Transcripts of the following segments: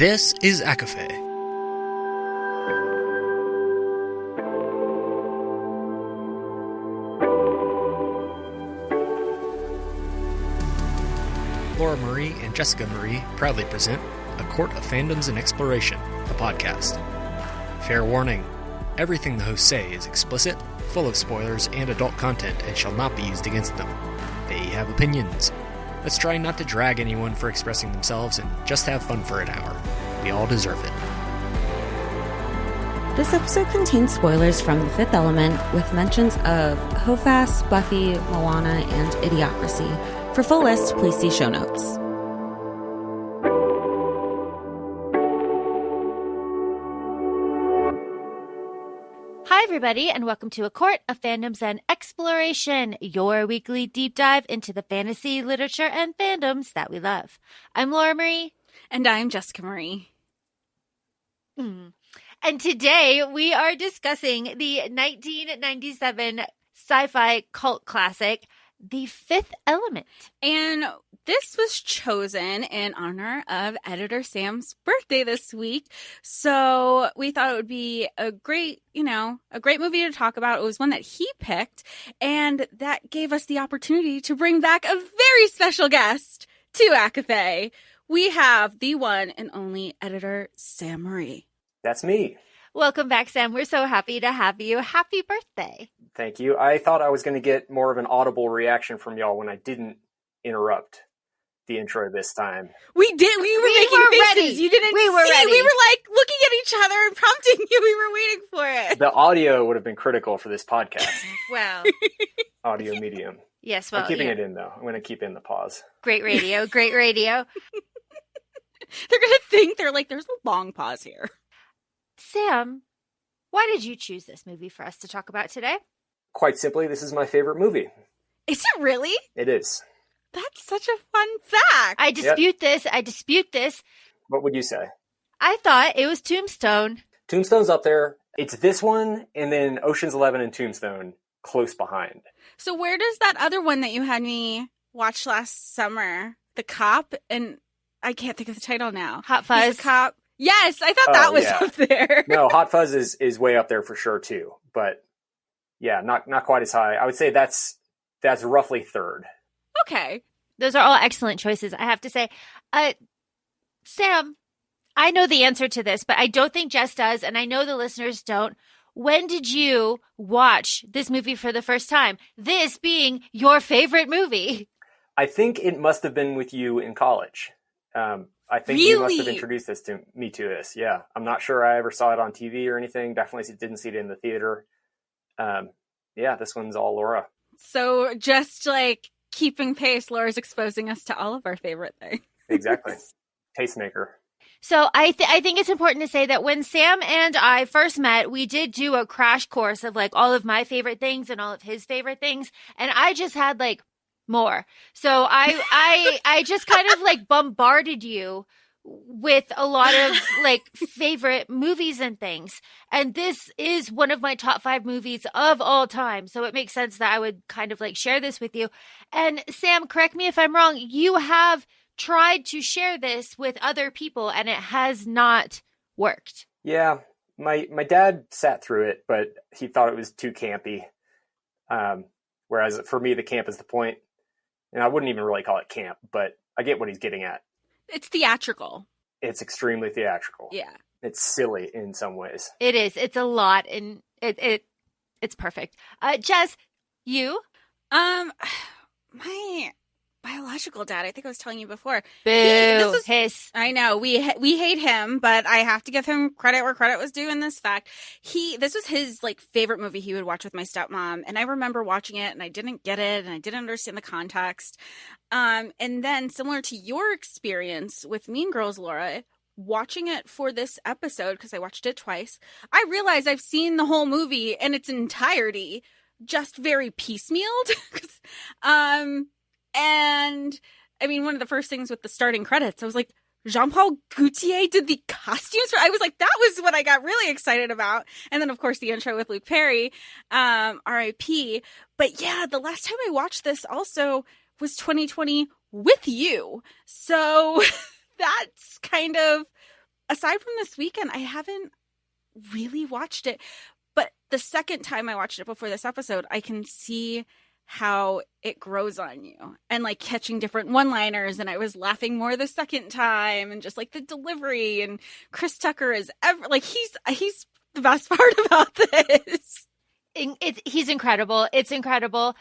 This is ACOFAE. Laura Marie and Jessica Marie proudly present A Court of Fandoms and Exploration, a podcast. Fair warning, everything the hosts say is explicit, full of spoilers and adult content and shall not be used against them. They have opinions. Let's try not to drag anyone for expressing themselves and just have fun for an hour. We all deserve it. This episode contains spoilers from The Fifth Element with mentions of HOFAS, Buffy, Moana, and Idiocracy. For full list, please see show notes. Hi, everybody, and welcome to A Court of Fandoms and Exploration, your weekly deep dive into the fantasy, literature, and fandoms that we love. I'm Laura Marie. And I'm Jessica Marie. And today we are discussing the 1997 sci-fi cult classic, The Fifth Element. And this was chosen in honor of editor Sam's birthday this week. So we thought it would be a great movie to talk about. It was one that he picked, and that gave us the opportunity to bring back a very special guest to ACOFAE. We have the one and only editor Sam Marie. That's me. Welcome back, Sam. We're so happy to have you. Happy birthday. Thank you. I thought I was going to get more of an audible reaction from y'all when I didn't interrupt the intro this time. We did. We were making faces. Ready. You didn't we were see. Ready. We were like looking at each other and prompting you. We were waiting for it. The audio would have been critical for this podcast. Wow. Audio medium. Yes, well, I'm keeping it in, though. I'm going to keep in the pause. Great radio. Great radio. They're going to think there's a long pause here. Sam, why did you choose this movie for us to talk about today? Quite simply, this is my favorite movie. Is it really? It is. That's such a fun fact. I dispute this. What would you say? I thought it was Tombstone. Tombstone's up there. It's this one, and then Ocean's 11 and Tombstone close behind. So where does that other one that you had me watch last summer, The Cop, and I can't think of the title now. Hot Fuzz. He's the cop. Yes, I thought that was up there. No, Hot Fuzz is way up there for sure too. But yeah, not quite as high. I would say that's roughly third. Okay. Those are all excellent choices, I have to say. Sam, I know the answer to this, but I don't think Jess does, and I know the listeners don't. When did you watch this movie for the first time? This being your favorite movie. I think it must have been with you in college. I think really? You must have introduced me to this. Yeah. I'm not sure I ever saw it on TV or anything. Definitely didn't see it in the theater. Yeah, this one's all Laura. So just like keeping pace, Laura's exposing us to all of our favorite things. Exactly. Tastemaker. So I think it's important to say that when Sam and I first met, we did do a crash course of like all of my favorite things and all of his favorite things. And I just had like more. So I just kind of like bombarded you with a lot of like favorite movies and things. And this is one of my top 5 movies of all time. So it makes sense that I would kind of like share this with you. And Sam, correct me if I'm wrong. You have tried to share this with other people and it has not worked. Yeah. My dad sat through it, but he thought it was too campy. Whereas for me, the camp is the point. And I wouldn't even really call it camp, but I get what he's getting at. It's theatrical. It's extremely theatrical. Yeah. It's silly in some ways. It is. It's a lot, and it's perfect. Jess, you? My biological dad, I think I was telling you before. Boo. Hiss. I know. We hate him, but I have to give him credit where credit was due in this fact. This was his like favorite movie he would watch with my stepmom, and I remember watching it and I didn't get it and I didn't understand the context. And then similar to your experience with Mean Girls, Laura, watching it for this episode, because I watched it twice, I realized I've seen the whole movie in its entirety, just very piecemealed. And I mean, one of the first things with the starting credits, I was like, Jean-Paul Gaultier did the costumes. I was like, that was what I got really excited about. And then, of course, the intro with Luke Perry, R.I.P. But yeah, the last time I watched this also was 2020 with you. So that's kind of aside from this weekend, I haven't really watched it. But the second time I watched it before this episode, I can see how it grows on you and like catching different one-liners. And I was laughing more the second time, and just like the delivery, and Chris Tucker is he's the best part about this. He's incredible. It's incredible.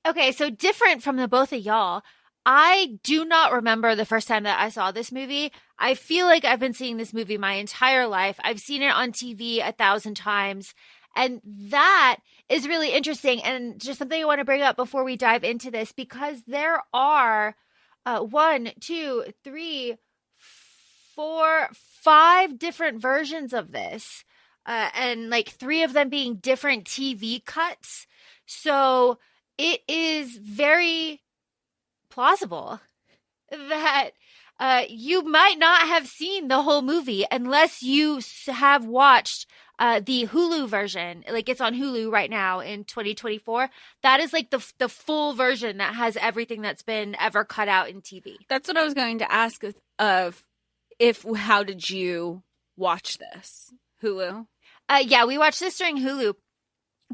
Okay, so different from the both of y'all. I do not remember the first time that I saw this movie. I feel like I've been seeing this movie my entire life. I've seen it on TV 1,000 times. And that is really interesting. And just something I want to bring up before we dive into this, because there are 1, 2, 3, 4, 5 different versions of this. And like 3 of them being different TV cuts. So it is very plausible that you might not have seen the whole movie unless you have watched the Hulu version. Like, it's on Hulu right now in 2024. That is like the full version that has everything that's been ever cut out in TV. That's what I was going to ask how did you watch this? Hulu? Yeah, we watched this during Hulu.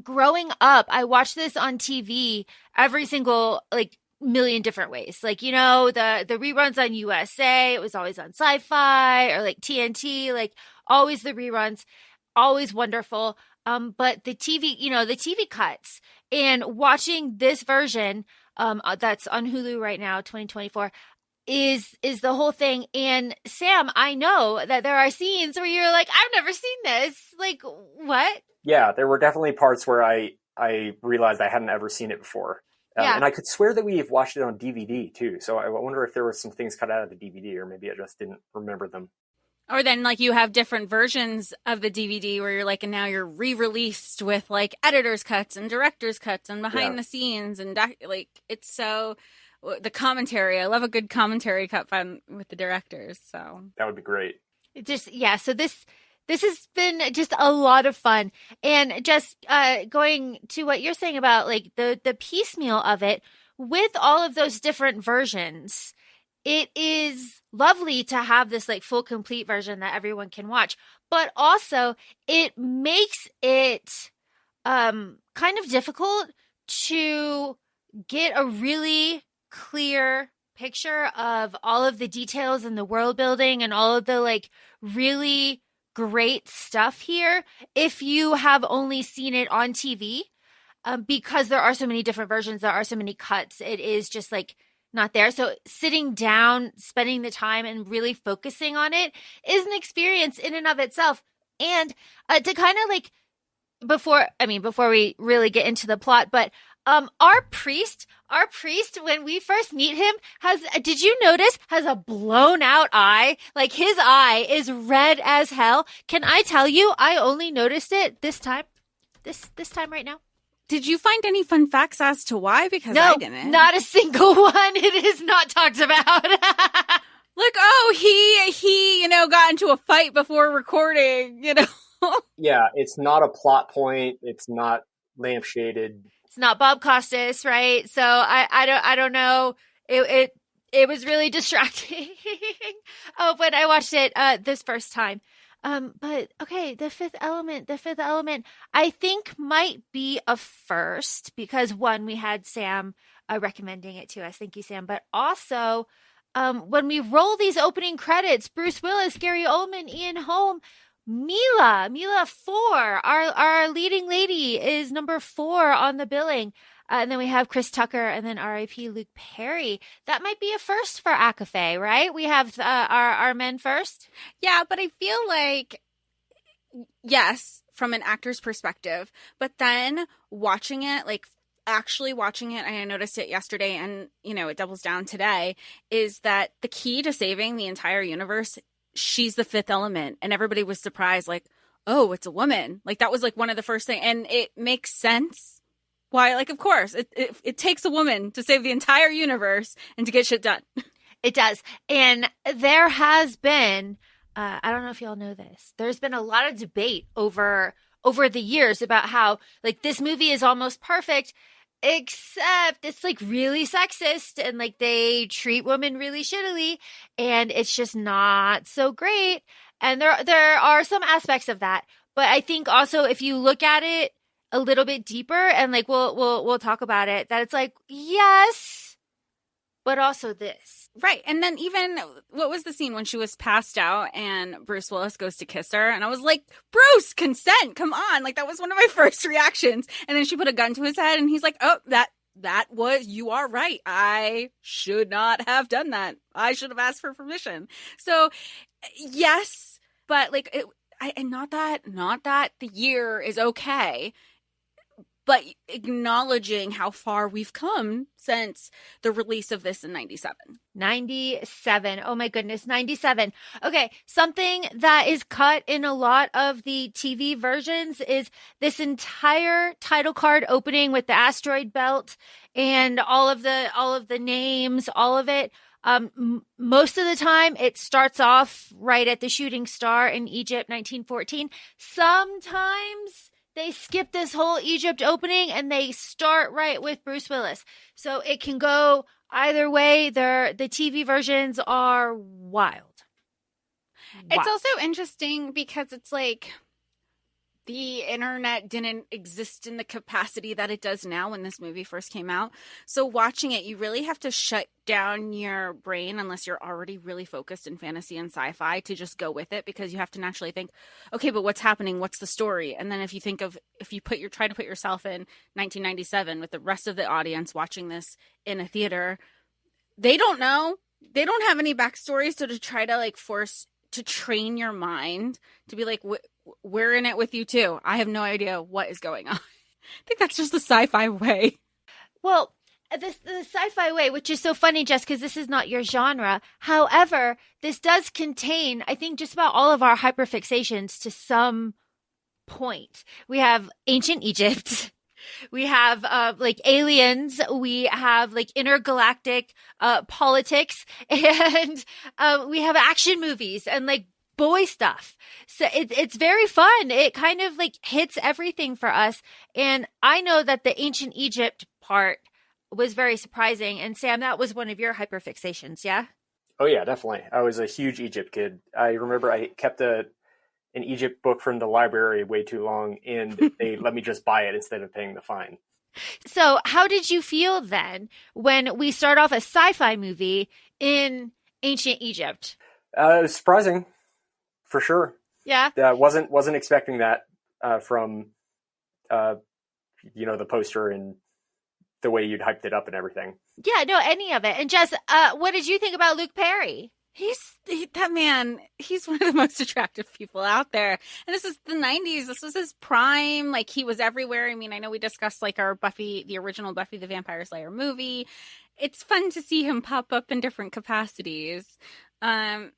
Growing up, I watched this on TV every single million different ways. Like, you know, the reruns on USA, it was always on Sci-Fi or like TNT, like always the reruns, always wonderful. But the TV, the TV cuts, and watching this version that's on Hulu right now, 2024, is the whole thing. And Sam, I know that there are scenes where you're like, I've never seen this. Like, what? Yeah, there were definitely parts where I realized I hadn't ever seen it before. Yeah. And I could swear that we've watched it on DVD too. So I wonder if there were some things cut out of the DVD, or maybe I just didn't remember them. Or then like you have different versions of the DVD where you're like, and now you're re-released with like editor's cuts and director's cuts and behind the scenes. And it's so, the commentary, I love a good commentary cut with the directors. So that would be great. So this has been just a lot of fun. And just going to what you're saying about like the piecemeal of it, with all of those different versions, it is lovely to have this like full complete version that everyone can watch. But also it makes it kind of difficult to get a really clear picture of all of the details and the world building and all of the like really great stuff here if you have only seen it on TV, because there are so many different versions, there are so many cuts, it is just like not there. So sitting down, spending the time and really focusing on it is an experience in and of itself. And to kind of like, before we really get into the plot, but our priest, when we first meet him, did you notice, has a blown out eye? Like, his eye is red as hell. Can I tell you, I only noticed it this time right now. Did you find any fun facts as to why? Because no, I didn't. Not a single one. It is not talked about. Like, he got into a fight before recording, Yeah, it's not a plot point. It's not lampshaded. It's not Bob Costas, right? So I don't know. It was really distracting. When I watched it this first time. But okay, the fifth element, I think might be a first, because one, we had Sam recommending it to us. Thank you, Sam. But also, when we roll these opening credits, Bruce Willis, Gary Oldman, Ian Holm, Milla 4, our leading lady, is number 4 on the billing. And then we have Chris Tucker, and then R.I.P. Luke Perry. That might be a first for ACOFAE, right? We have our men first. Yeah, but I feel like, yes, from an actor's perspective, but then watching it, like actually watching it, and I noticed it yesterday, and it doubles down today, is that the key to saving the entire universe, she's the fifth element. And everybody was surprised, like, oh, it's a woman. Like, that was like one of the first things, and it makes sense. Why? Like, of course, it takes a woman to save the entire universe and to get shit done. It does. And there has been, I don't know if y'all know this, there's been a lot of debate over the years about how, like, this movie is almost perfect. except it's like really sexist and like they treat women really shittily and it's just not so great. And there are some aspects of that, but I think also if you look at it a little bit deeper and like we'll talk about it, that it's like yes, but also this. Right. And then even what was the scene when she was passed out and Bruce Willis goes to kiss her? And I was like, Bruce, consent. Come on. Like that was one of my first reactions. And then she put a gun to his head and he's like, oh, that was, you are right. I should not have done that. I should have asked for permission. So yes, but like, not that the year is okay, but acknowledging how far we've come since the release of this in 97. 97. Oh my goodness, 97. Okay, something that is cut in a lot of the TV versions is this entire title card opening with the asteroid belt and all of the names, all of it. Most of the time it starts off right at the shooting star in Egypt, 1914. Sometimes they skip this whole Egypt opening and they start right with Bruce Willis. So it can go either way. The TV versions are wild. It's also interesting because it's like the internet didn't exist in the capacity that it does now when this movie first came out. So watching it, you really have to shut down your brain unless you're already really focused in fantasy and sci-fi to just go with it, because you have to naturally think, okay, but what's happening? What's the story? And then if you try to put yourself in 1997 with the rest of the audience watching this in a theater, they don't know. They don't have any backstory. So to try to like force to train your mind to be like, we're in it with you too. I have no idea what is going on. I think that's just the sci-fi way. Well, the sci-fi way, which is so funny, Jess, because this is not your genre. However, this does contain, I think, just about all of our hyperfixations to some point. We have ancient Egypt. We have like aliens. We have like intergalactic politics, and we have action movies and like boy stuff. So it's very fun. It kind of like hits everything for us. And I know that the ancient Egypt part was very surprising. And Sam, that was one of your hyperfixations, yeah? Oh yeah, definitely. I was a huge Egypt kid. I remember I kept an Egypt book from the library way too long, and they let me just buy it instead of paying the fine. So how did you feel then when we start off a sci-fi movie in ancient Egypt? It was surprising, for sure. Yeah. Wasn't expecting that from the poster and the way you'd hyped it up and everything. Yeah, no, any of it. And Jess, what did you think about Luke Perry? That man, he's one of the most attractive people out there. And this is the 90s. This was his prime. Like, he was everywhere. I mean, I know we discussed like our Buffy, the original Buffy the Vampire Slayer movie. It's fun to see him pop up in different capacities. The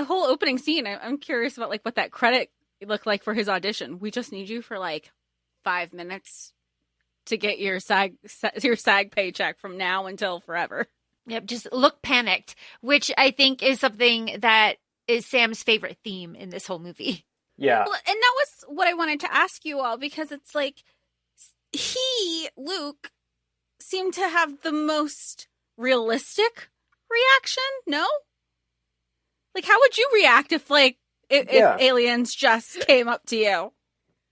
whole opening scene, I'm curious about like what that credit looked like for his audition. We just need you for like 5 minutes to get your SAG paycheck from now until forever. Yep, just look panicked, which I think is something that is Sam's favorite theme in this whole movie. Yeah. Well, and that was what I wanted to ask you all, because it's like Luke, seemed to have the most realistic reaction, no? Like, how would you react if aliens just came up to you?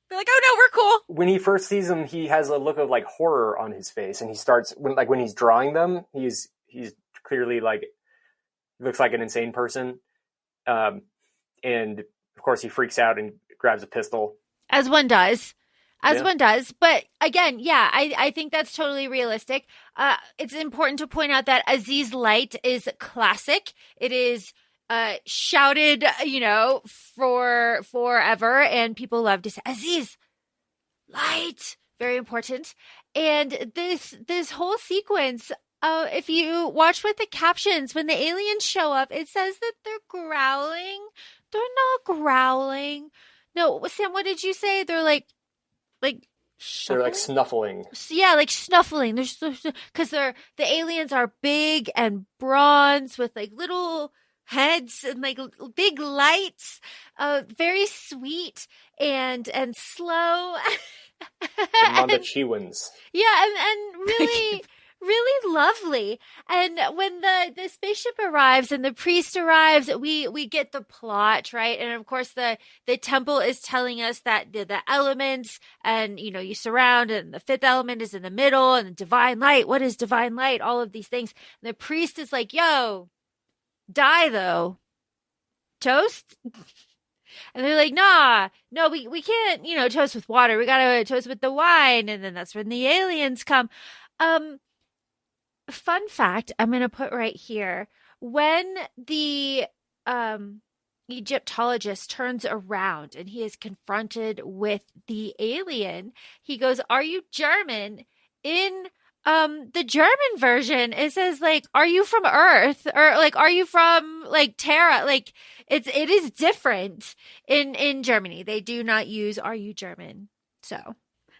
They're like, oh no, we're cool. When he first sees them, he has a look of like horror on his face, and he starts when he's drawing them, he's clearly like looks like an insane person, and of course he freaks out and grabs a pistol, as one does. But again, yeah, I think that's totally realistic. It's important to point out that Aziz Light is classic. It is shouted, for forever, and people love to say Aziz Light, very important. And this whole sequence, if you watch with the captions, when the aliens show up, it says that they're growling. They're not growling. No, Sam, what did you say? They're like they're like snuffling. Yeah, like snuffling. They're because the aliens are big and bronze with like little heads and like big lights, very sweet and slow. Amanda Chiwins. Yeah, and really, really lovely. And when the spaceship arrives and the priest arrives, we get the plot, right? And of course, the temple is telling us that the elements, and you surround, and the fifth element is in the middle, and the divine light. What is divine light? All of these things. And the priest is like, "Yo, die though, toast." And they're like, "Nah, no, we can't, toast with water. We gotta toast with the wine." And then that's when the aliens come. Fun fact, I'm going to put right here. When the Egyptologist turns around and he is confronted with the alien, he goes, "Are you German?" In the German version, it says like, "Are you from Earth?" Or like, "Are you from like Terra?" Like it is different in Germany. They do not use "Are you German?" So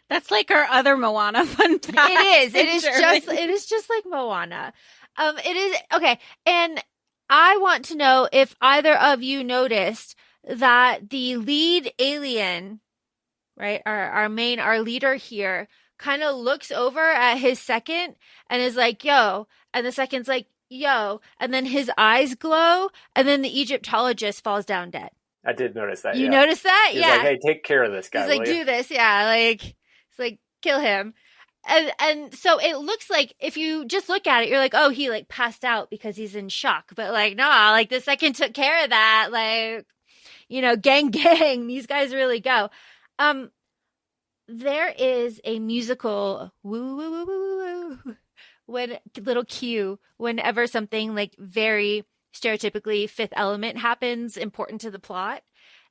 that's like our other Moana fun fact. It is just like Moana. It is okay. And I want to know if either of you noticed that the lead alien, right, our leader here, kind of looks over at his second and is like, "Yo," and the second's like, "Yo," and then his eyes glow, and then the Egyptologist falls down dead. I did notice that. You noticed that? He's yeah. Like, "Hey, take care of this guy." He's like, "Do this." Yeah. Like, it's like, kill him. And so it looks like if you just look at it, you're like, "Oh, he like passed out because he's in shock." But like, nah, like the second took care of that. Like, gang, these guys really go. There is a musical woo woo woo woo woo when little cue whenever something like very stereotypically Fifth Element happens, important to the plot,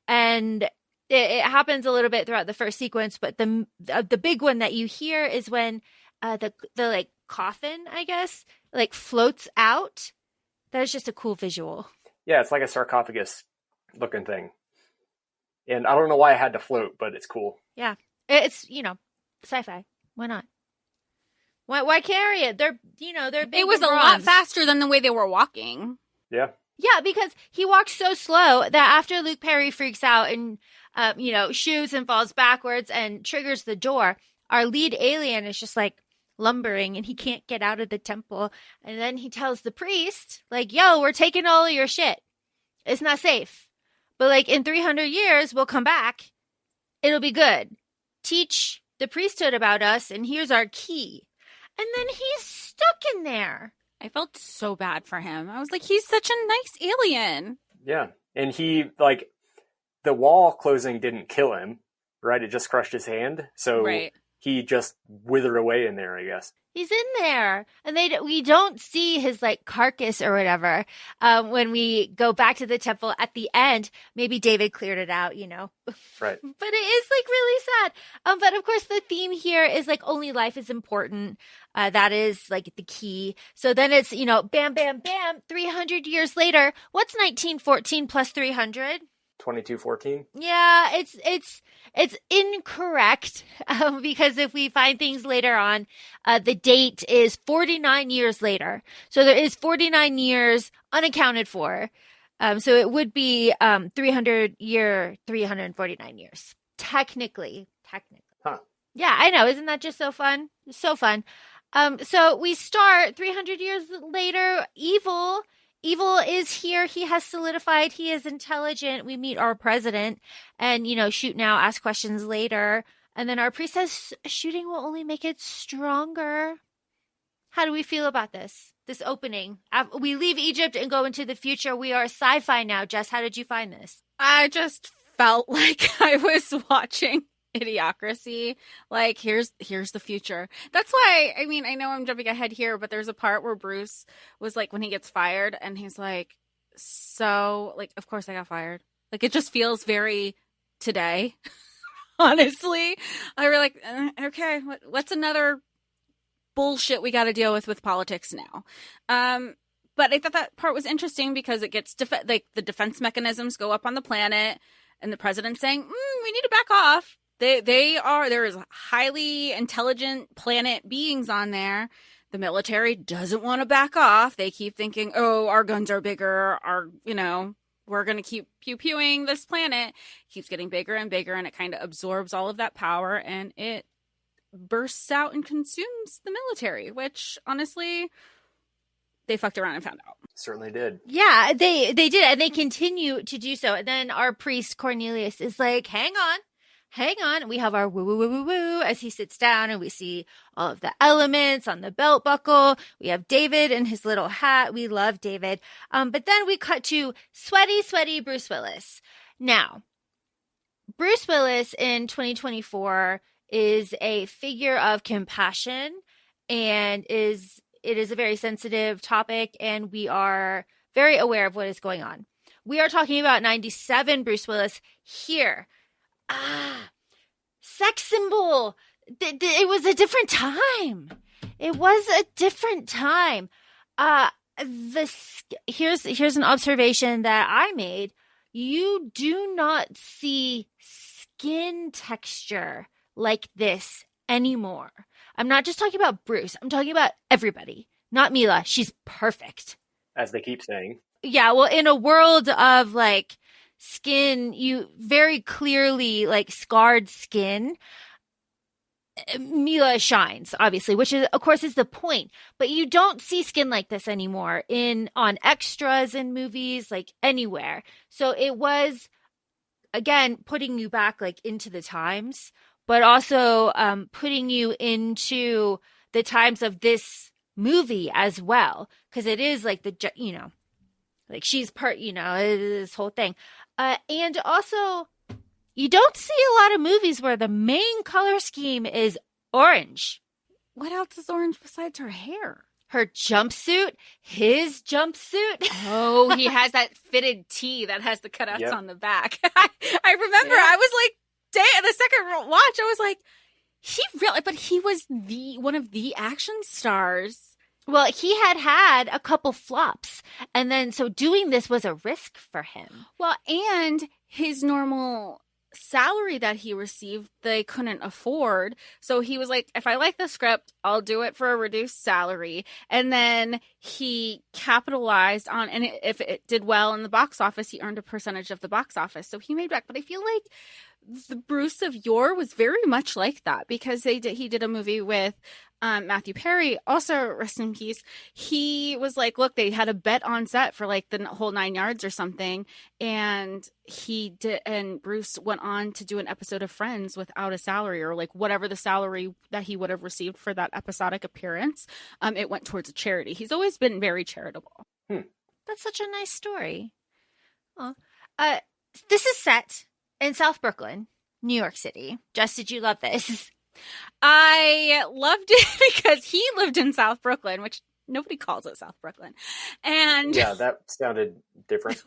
and it happens a little bit throughout the first sequence. But the big one that you hear is when the like coffin, I guess, like floats out. That is just a cool visual. Yeah, it's like a sarcophagus looking thing, and I don't know why it had to float, but it's cool. Yeah. It's, sci-fi. Why not? Why carry it? They're big. It was a lot faster than the way they were walking. Yeah. Yeah, because he walks so slow that after Luke Perry freaks out and, shoots and falls backwards and triggers the door, our lead alien is just like lumbering and he can't get out of the temple. And then he tells the priest, like, "Yo, we're taking all of your shit. It's not safe. But like in 300 years, we'll come back. It'll be good. Teach the priesthood about us, and here's our key." And then he's stuck in there. I felt so bad for him. I was like, he's such a nice alien. Yeah. And he, like, the wall closing didn't kill him, right? It just crushed his hand. So he just withered away in there, I guess. He's in there, and we don't see his like carcass or whatever. When we go back to the temple at the end, maybe David cleared it out, Right. But it is like really sad. But of course, the theme here is like only life is important. That is like the key. So then it's bam, bam, bam. 300 years later, what's 1914 plus 300? 2214. Yeah, it's incorrect because if we find things later on, the date is 49 years later. So there is 49 years unaccounted for. So it would be 349 years. Technically. Huh. Yeah, I know. Isn't that just so fun? So fun. So we start 300 years later. Evil is here. He has solidified. He is intelligent. We meet our president and, shoot now, ask questions later. And then our priest says shooting will only make it stronger. How do we feel about this opening? We leave Egypt and go into the future. We are sci-fi now. Jess, how did you find this? I just felt like I was watching Idiocracy. Like, here's the future. That's why, I mean, I know I'm jumping ahead here, but there's a part where Bruce was like, when he gets fired, and he's like, so, like, of course I got fired. Like, it just feels very today, honestly. I were like, okay, what's another bullshit we got to deal with politics now? But I thought that part was interesting because it gets, like, the defense mechanisms go up on the planet, and the president's saying, we need to back off. There is highly intelligent planet beings on there The military doesn't want to back off. They keep thinking, oh, our guns are bigger. We're going to keep pew-pewing this planet. It keeps getting bigger and bigger, and it kind of absorbs all of that power, and it bursts out and consumes the military, which, honestly, they fucked around and found out. Certainly did. Yeah, they did, and they continue to do so. And then our priest, Cornelius, is like, hang on. We have our woo, woo, woo, woo, woo, as he sits down, and we see all of the elements on the belt buckle. We have David in his little hat. We love David. But then we cut to sweaty Bruce Willis. Now, Bruce Willis in 2024 is a figure of compassion, and it is a very sensitive topic, and we are very aware of what is going on. We are talking about 97 Bruce Willis here. Sex symbol. It was a different time. Here's an observation that I made. You do not see skin texture like this anymore. I'm not just talking about Bruce. I'm talking about everybody. Not Milla. She's perfect. As they keep saying. Yeah, well, in a world of like skin, you very clearly like scarred skin, Milla shines, obviously, which is, of course, is the point. But you don't see skin like this anymore on extras in movies, like anywhere. So it was, again, putting you back like into the times, but also putting you into the times of this movie as well, because it is like like she's part, this whole thing. And also, you don't see a lot of movies where the main color scheme is orange. What else is orange besides her hair? Her jumpsuit, his jumpsuit. Oh, he has that fitted tee that has the cutouts on the back. I remember I was like, the second watch, I was like, he was one of the action stars. Well, he had a couple flops, and then so doing this was a risk for him. Well, and his normal salary that he received, they couldn't afford. So he was like, if I like the script, I'll do it for a reduced salary. And then he capitalized on, and if it did well in the box office, he earned a percentage of the box office. So he made back. But I feel like the Bruce of yore was very much like that, because he did a movie with Matthew Perry, also rest in peace. He was like, look, they had a bet on set for like the whole 9 yards or something, and Bruce went on to do an episode of Friends without a salary, or like whatever the salary that he would have received for that episodic appearance. It went towards a charity. He's always been very charitable. That's such a nice story. Oh. This is set in South Brooklyn, New York City. Jess, did you love this? I loved it because he lived in South Brooklyn, which nobody calls it South Brooklyn. And yeah, that sounded different.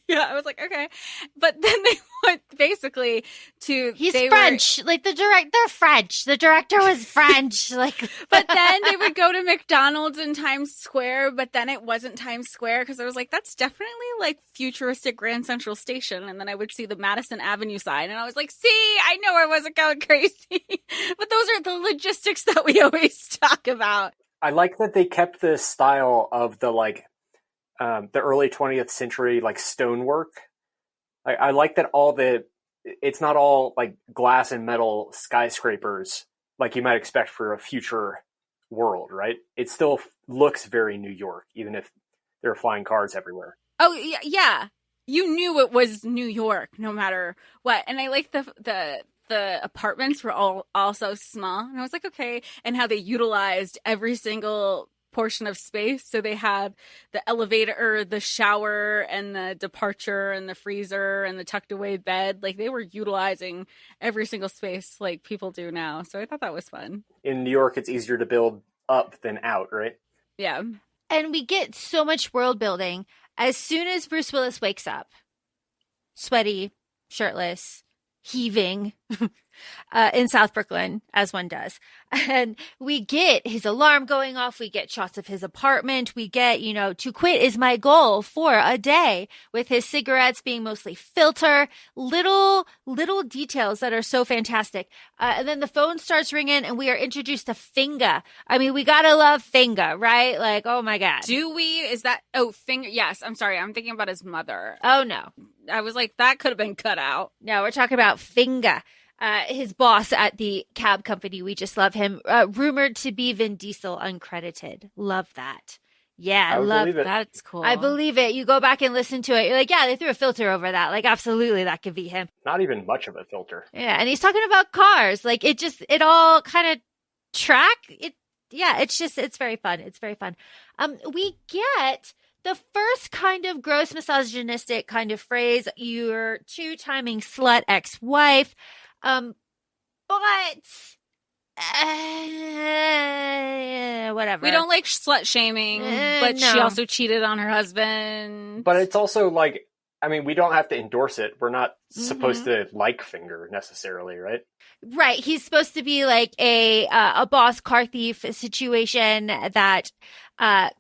Yeah, I was like, okay. But then they went basically to... He's French. Like, they're French. The director was French. Like, but then they would go to McDonald's in Times Square, but then it wasn't Times Square, because I was like, that's definitely like futuristic Grand Central Station. And then I would see the Madison Avenue sign, and I was like, see, I know I wasn't going crazy. But those are the logistics that we always talk about. I like that they kept the style of the the early 20th century, like stonework. I like that it's not all like glass and metal skyscrapers like you might expect for a future world, right? It still looks very New York, even if there are flying cars everywhere. Oh yeah. You knew it was New York no matter what. And I like the apartments were all so small. And I was like, okay. And how they utilized every single portion of space. So they had the elevator, or the shower, and the departure, and the freezer, and the tucked away bed. Like, they were utilizing every single space like people do now. So I thought that was fun. In New York, it's easier to build up than out, right? Yeah. And we get so much world building as soon as Bruce Willis wakes up. Sweaty, shirtless, heaving. in South Brooklyn, as one does. And we get his alarm going off. We get shots of his apartment. We get, to quit is my goal for a day, with his cigarettes being mostly filter, little details that are so fantastic. And then the phone starts ringing and we are introduced to Finga. I mean, we gotta love Finga, right? Like, oh my God. Do we? Finger? Yes. I'm sorry. I'm thinking about his mother. Oh no. I was like, that could have been cut out. No, we're talking about Finga. His boss at the cab company. We just love him. Rumored to be Vin Diesel, uncredited. Love that. Yeah, I love it. That's cool. I believe it. You go back and listen to it. You're like, yeah, they threw a filter over that. Like, absolutely, that could be him. Not even much of a filter. Yeah, and he's talking about cars. Like, it all kind of track. It's very fun. It's very fun. We get the first kind of gross misogynistic kind of phrase, your two-timing slut ex-wife. Whatever. We don't like slut shaming, but no. She also cheated on her husband. But it's also like, I mean, we don't have to endorse it. We're not supposed to like Finger necessarily, right? Right. He's supposed to be like a boss car thief situation that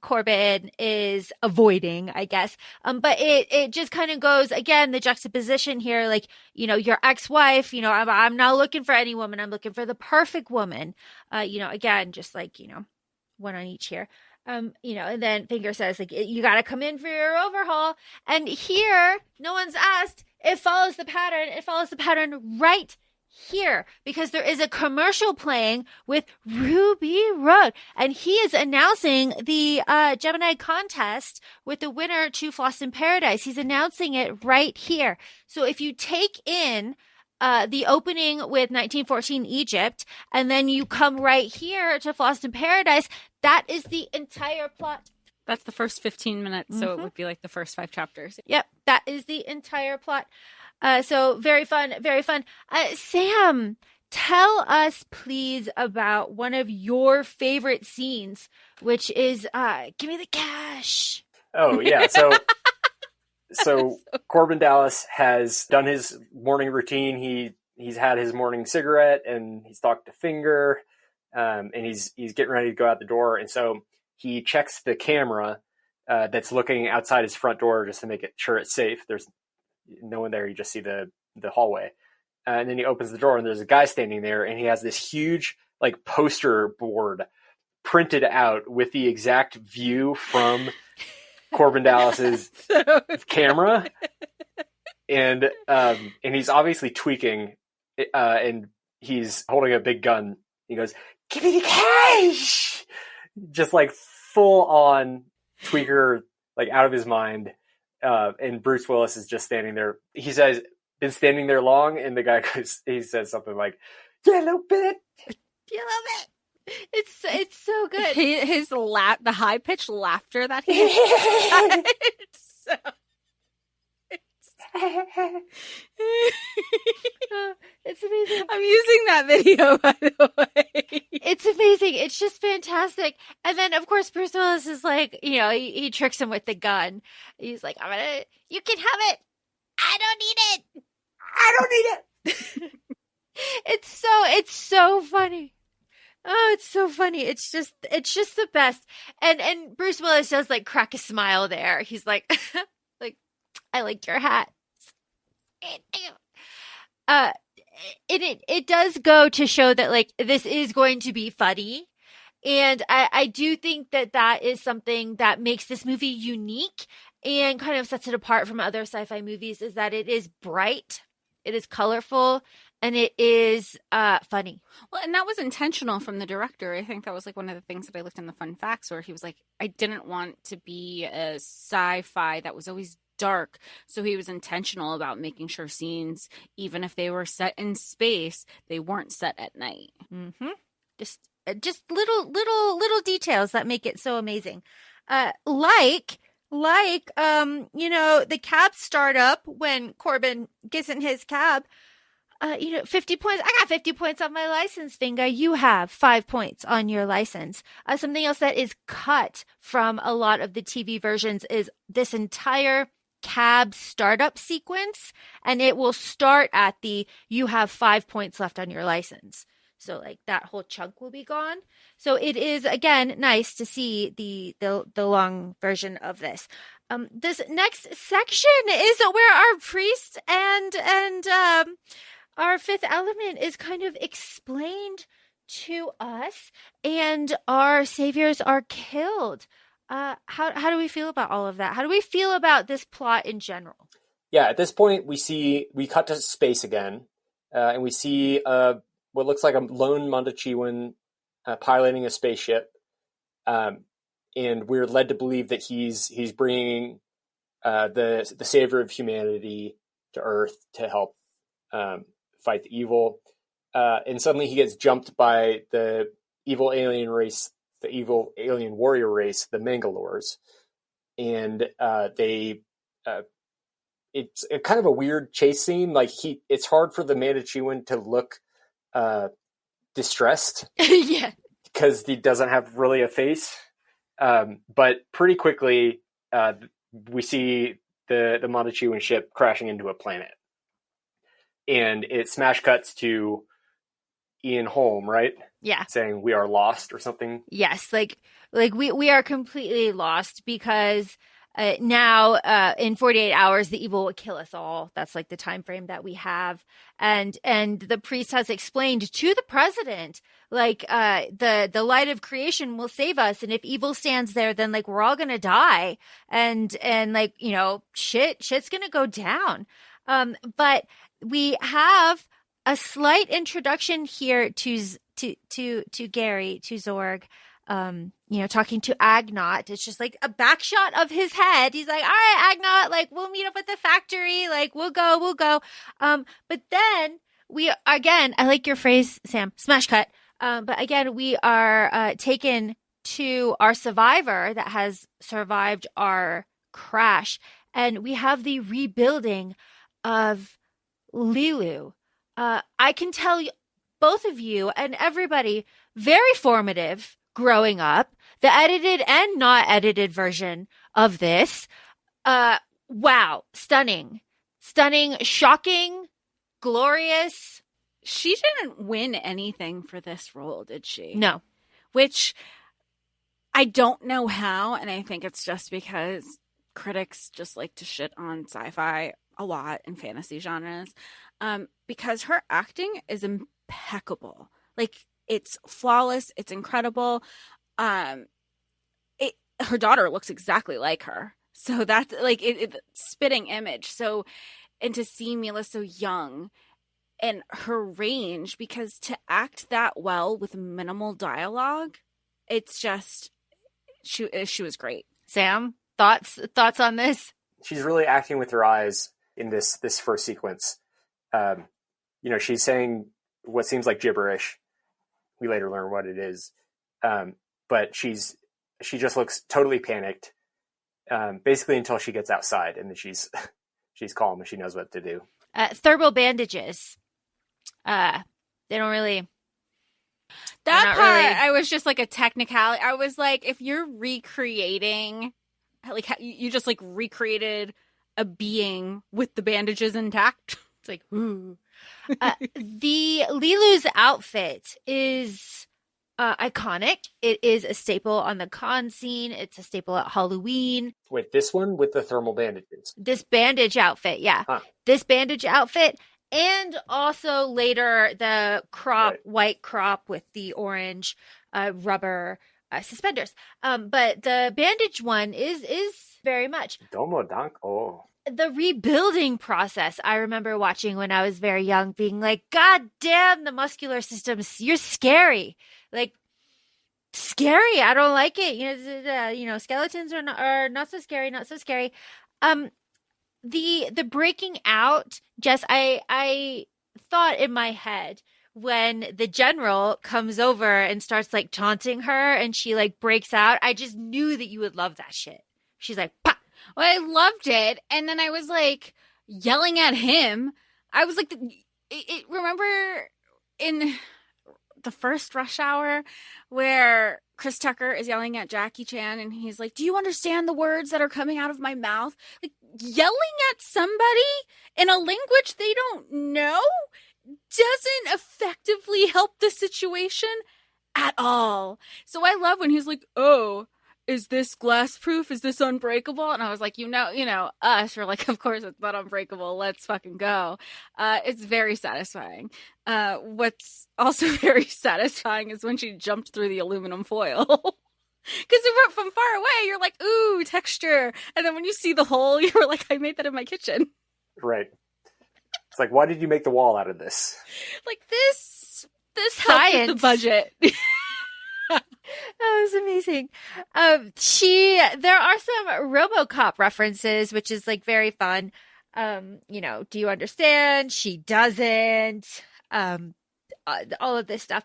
Corbin is avoiding, I guess. But it just kind of goes, again, the juxtaposition here, like, your ex-wife, I'm not looking for any woman. I'm looking for the perfect woman. Again, just like, one on each here. And then Finger says, like, you got to come in for your overhaul. And here, no one's asked. It follows the pattern. It follows the pattern right here, because there is a commercial playing with Ruby Road, and he is announcing the Gemini contest with the winner to Floss in Paradise. He's announcing it right here. So if you take in the opening with 1914 Egypt, and then you come right here to Floss in Paradise, that is the entire plot. That's the first 15 minutes, so it would be like the first 5 chapters. Yep, that is the entire plot. So very fun, very fun. Sam, tell us, please, about one of your favorite scenes, which is give me the cash. Oh, yeah. So Corbin Dallas has done his morning routine. He's had his morning cigarette, and he's talked to Finger, and he's getting ready to go out the door. And so he checks the camera that's looking outside his front door just to make sure it's safe. There's no one there. You just see the hallway. And then he opens the door and there's a guy standing there, and he has this huge like poster board printed out with the exact view from Corbin Dallas's camera. And he's obviously tweaking, and he's holding a big gun. He goes, "Give me the cash!" Just like full on tweaker, like out of his mind. And Bruce Willis is just standing there. He says, "Been standing there long?" And the guy goes, he says something like, "Yeah, a little bit." You love it. It's so good. His the high pitched laughter that he it's amazing. I'm using that video, by the way. It's amazing. It's just fantastic. And then, of course, Bruce Willis is like, he tricks him with the gun. He's like, you can have it. I don't need it. It's so funny. Oh, it's so funny. It's just the best. And Bruce Willis does like crack a smile there. He's like, I like your hat. It does go to show that like this is going to be funny, and I do think that is something that makes this movie unique and kind of sets it apart from other sci-fi movies, is that it is bright, it is colorful, and it is funny. Well, and that was intentional from the director. I think that was like one of the things that I looked in the fun facts, where he was like, I didn't want to be a sci-fi that was always dark, so he was intentional about making sure scenes, even if they were set in space, they weren't set at night. Just little details that make it so amazing. Like the cab startup when Corbin gets in his cab. 50 points. I got 50 points on my license, Finger. You have 5 points on your license. Something else that is cut from a lot of the TV versions is this entire cab startup sequence, and it will start at you have 5 points left on your license. So like that whole chunk will be gone. So it is, again, nice to see the long version of this. This next section is where our priest and our fifth element is kind of explained to us, and our saviors are killed. How do we feel about all of that? How do we feel about this plot in general? Yeah, at this point, we cut to space again, and we see what looks like a lone Montechiwan piloting a spaceship, and we're led to believe that he's bringing the savior of humanity to Earth to help fight the evil. And suddenly he gets jumped by the evil alien race, the evil alien warrior race, the Mangalores, and it's a kind of a weird chase scene. Like it's hard for the Montechiwan to look distressed, Yeah, because he doesn't have really a face. But pretty quickly, we see the Montechiwan ship crashing into a planet, and it smash cuts to Ian Holm, right? yeah. Saying we are lost or something. Yes, like we are completely lost because now in 48 hours the evil will kill us all. That's like the time frame that we have, and the priest has explained to the president like the light of creation will save us, and if evil stands there, then like we're all gonna die, and like shit's gonna go down. But we have a slight introduction here to Gary, to Zorg, talking to Agnot. It's just like a back shot of his head. He's like, all right, Agnot, like we'll meet up at the factory. Like we'll go. But then again, I like your phrase, Sam, smash cut. But again, we are taken to our survivor that has survived our crash. And we have the rebuilding of Lelu. I can tell you, both of you and everybody, very formative growing up. The edited and not edited version of this. Wow. Stunning, shocking, glorious. She didn't win anything for this role, did she? No. Which I don't know how, and I think it's just because critics just like to shit on sci-fi a lot in fantasy genres. Because her acting is impeccable. Like, it's flawless. It's incredible. Her daughter looks exactly like her. So that's like it spitting image. So, and to see Milla so young and her range, because to act that well with minimal dialogue, it's just, she was great. Sam, thoughts on this? She's really acting with her eyes in this first sequence. She's saying what seems like gibberish. We later learn what it is. But she just looks totally panicked, basically until she gets outside, and then she's calm and she knows what to do. Thermal bandages. They don't really. That part, really... I was just like a technicality. I was like, if you're recreating, like you just like recreated a being with the bandages intact. It's like, ooh. The Lelu's outfit is iconic. It is a staple on the con scene. It's a staple at Halloween. Wait, this one with the thermal bandages? This bandage outfit, yeah. Huh. This bandage outfit, and also later the white crop with the orange rubber suspenders. But the bandage one is very much. Domo danko. The rebuilding process, I remember watching when I was very young, being like, God damn, the muscular system, you're scary. Like, scary. I don't like it. Skeletons are not so scary, not so scary. The breaking out, Jess, I thought in my head when the general comes over and starts like taunting her and she like breaks out, I just knew that you would love that shit. She's like, pah! Well, I loved it. And then I was like yelling at him. I was like, remember in the first Rush Hour where Chris Tucker is yelling at Jackie Chan and he's like, do you understand the words that are coming out of my mouth? Like, yelling at somebody in a language they don't know doesn't effectively help the situation at all. So I love when he's like, oh, is this glass proof? Is this unbreakable? And I was like, you know, us, we're like, of course it's not unbreakable. Let's fucking go. It's very satisfying. What's also very satisfying is when she jumped through the aluminum foil. Because from far away, you're like, ooh, texture. And then when you see the hole, you're like, I made that in my kitchen. Right. It's like, why did you make the wall out of this? Like, this helped with the budget. That was amazing. There are some RoboCop references, which is like very fun. Do you understand? She doesn't. All of this stuff.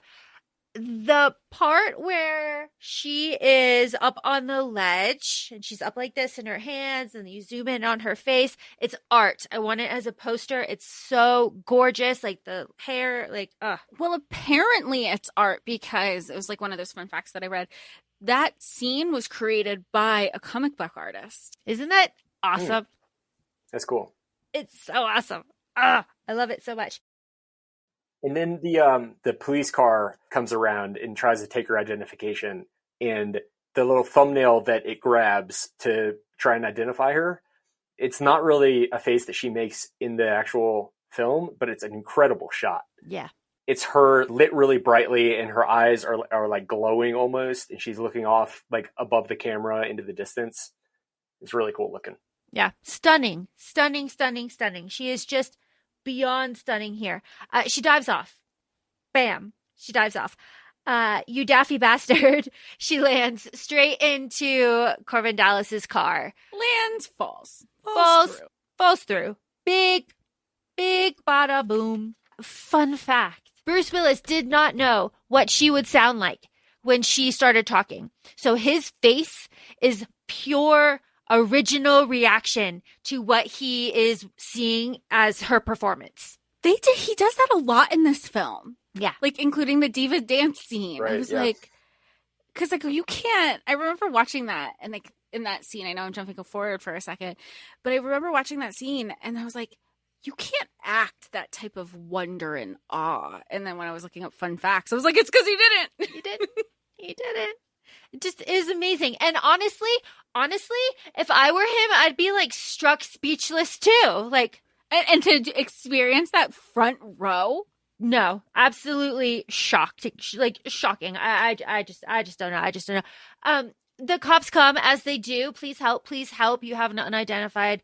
The part where she is up on the ledge and she's up like this in her hands and you zoom in on her face, it's art. I want it as a poster. It's so gorgeous. Like the hair, Well, apparently it's art because it was like one of those fun facts that I read. That scene was created by a comic book artist. Isn't that awesome? That's cool. It's so awesome. I love it so much. And then the police car comes around and tries to take her identification, and the little thumbnail that it grabs to try and identify her, it's not really a face that she makes in the actual film, but it's an incredible shot. Yeah. It's her lit really brightly and her eyes are like glowing almost, and she's looking off like above the camera into the distance. It's really cool looking. Yeah. Stunning. Stunning, stunning, stunning. She is just beyond stunning here. She dives off. Bam. She dives off. You daffy bastard. She lands straight into Corbin Dallas's car. Falls through. Big bada boom. Fun fact. Bruce Willis did not know what she would sound like when she started talking. So his face is pure original reaction to what he is seeing as her performance. He does that a lot in this film. Yeah. Like, including the diva dance scene. Right, I was like, because like you can't, I remember watching that and like in that scene, I know I'm jumping forward for a second, but I remember watching that scene and I was like, you can't act that type of wonder and awe. And then when I was looking up fun facts, I was like, it's because he didn't. He didn't. He didn't. It just is amazing. And honestly, if I were him, I'd be like struck speechless too. Like, and to experience that front row. No, absolutely shocked. Like shocking. I just don't know. I just don't know. The cops come as they do. Please help. Please help. You have an unidentified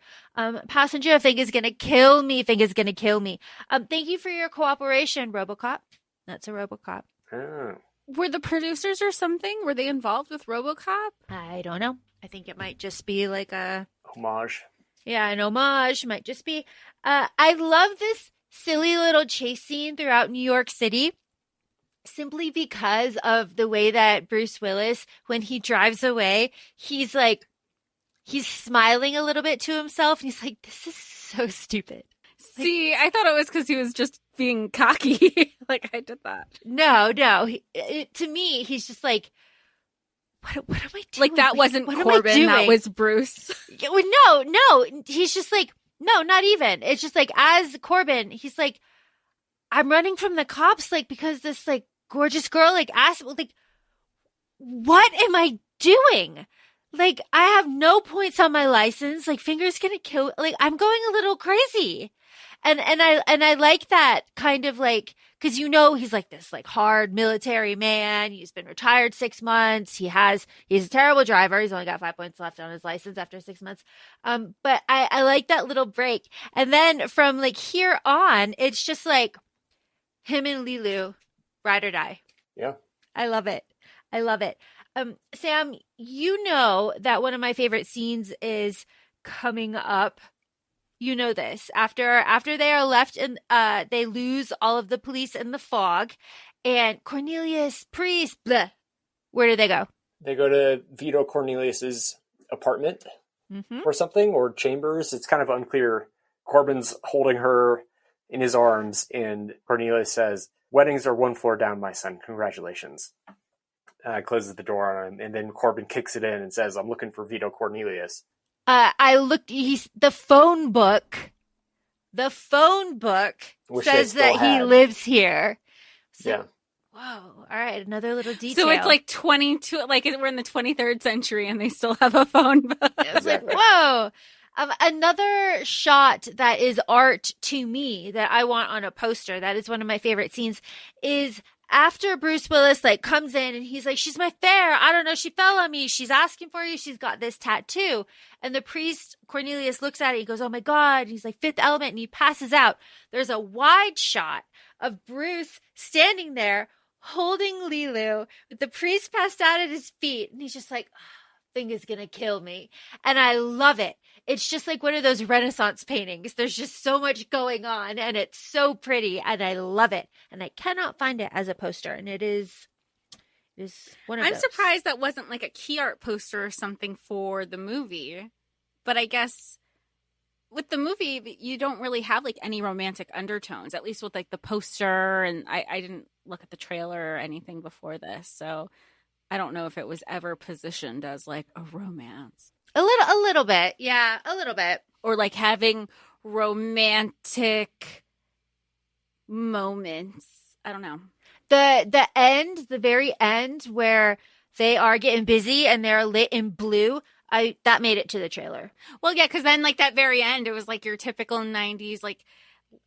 passenger. I think is going to kill me. Thank you for your cooperation, RoboCop. That's a RoboCop. Oh. Were the producers or something? Were they involved with RoboCop? I don't know. I think it might just be like a homage. Yeah, an homage might just be. I love this silly little chase scene throughout New York City simply because of the way that Bruce Willis, when he drives away, he's smiling a little bit to himself. And he's like, this is so stupid. See, I thought it was because he was just being cocky. Like, I did that. No. To me, he's just like, what am I doing? Like, that wasn't Corbin, that was Bruce. No. He's just like, no, not even. It's just like, as Corbin, he's like, I'm running from the cops, like, because this, like, gorgeous girl, like, asked, like, what am I doing? Like, I have no points on my license. Like, Finger's gonna kill, like, I'm going a little crazy. And I like that kind of like, cause he's like this like hard military man. He's been retired 6 months. He's a terrible driver. He's only got 5 points left on his license after 6 months. But I like that little break. And then from like here on, it's just like him and Lelu, ride or die. Yeah. I love it. Sam, you know that one of my favorite scenes is coming up. You know this. After they are left and they lose all of the police in the fog, and Cornelius, priest, blah. Where do they go? They go to Vito Cornelius's apartment or something, or chambers. It's kind of unclear. Corbin's holding her in his arms, and Cornelius says, Weddings are one floor down, my son. Congratulations. Closes the door on him, and then Corbin kicks it in and says, I'm looking for Vito Cornelius. I looked, the phone book says that he lives here. So, yeah. Whoa. All right. Another little detail. So it's like 22, like we're in the 23rd century and they still have a phone book. It's like, whoa. Another shot that is art to me that I want on a poster, that is one of my favorite scenes, is after Bruce Willis like comes in and he's like, she's my fare. I don't know. She fell on me. She's asking for you. She's got this tattoo. And the priest, Cornelius, looks at it. He goes, oh my God. He's like, Fifth Element. And he passes out. There's a wide shot of Bruce standing there holding Lelu with the priest passed out at his feet. And he's just like, oh, thing is going to kill me. And I love it. It's just like one of those Renaissance paintings. There's just so much going on and it's so pretty and I love it. And I cannot find it as a poster. And it is one of those. I'm surprised that wasn't like a key art poster or something for the movie. But I guess with the movie, you don't really have like any romantic undertones, at least with like the poster. And I didn't look at the trailer or anything before this. So I don't know if it was ever positioned as like a romance. A little bit. Yeah, a little bit. Or like having romantic moments. I don't know. The very end where they are getting busy and they're lit in blue, that made it to the trailer. Well, yeah, because then like that very end, it was like your typical 90s like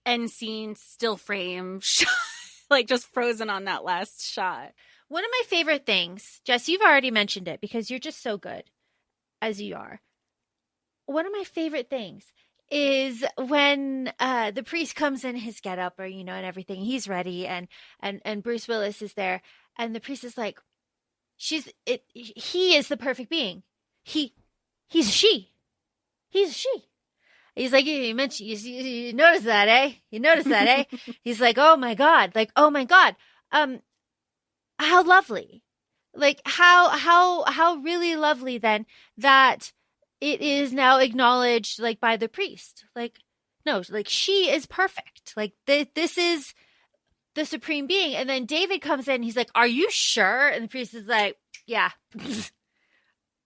end scene still frame shot, like just frozen on that last shot. One of my favorite things, Jess, you've already mentioned it because you're just so good. As you are. One of my favorite things is when the priest comes in his getup, or and everything. He's ready, and Bruce Willis is there, and the priest is like, he is the perfect being. He's she. He's like, you mentioned, you noticed that, eh? You noticed that, eh? He's like, oh my God, how lovely. Like how really lovely then that it is now acknowledged like by the priest. Like, no, like she is perfect. Like this is the supreme being. And then David comes in. He's like, are you sure? And the priest is like, yeah,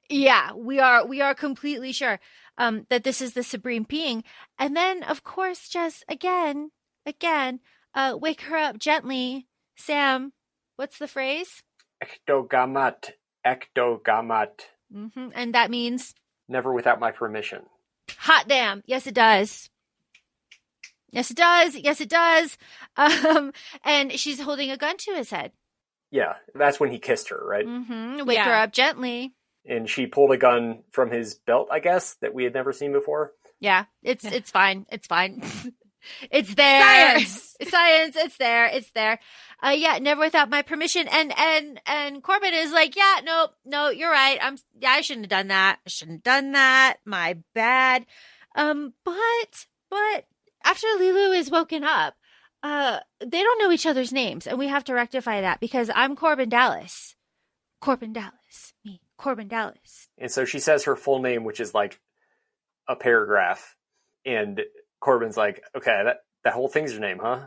yeah, we are completely sure that this is the supreme being. And then of course, just again, wake her up gently. Sam, what's the phrase? Ectogamat. Mm-hmm. And that means? Never without my permission. Hot damn. Yes, it does. Yes, it does. Yes, it does. And she's holding a gun to his head. Yeah, that's when he kissed her, right? Mm-hmm. Wake her up gently. And she pulled a gun from his belt, I guess, that we had never seen before. Yeah, it's fine. It's fine. It's there. Science. It's there. It's there. Yeah, never without my permission. And Corbin is like, yeah, no, you're right. I shouldn't have done that. My bad. But after Lelu is woken up, they don't know each other's names, and we have to rectify that because I'm Corbin Dallas. Me, Corbin Dallas. And so she says her full name, which is like a paragraph, and Corbin's like, okay, that whole thing's your name, huh?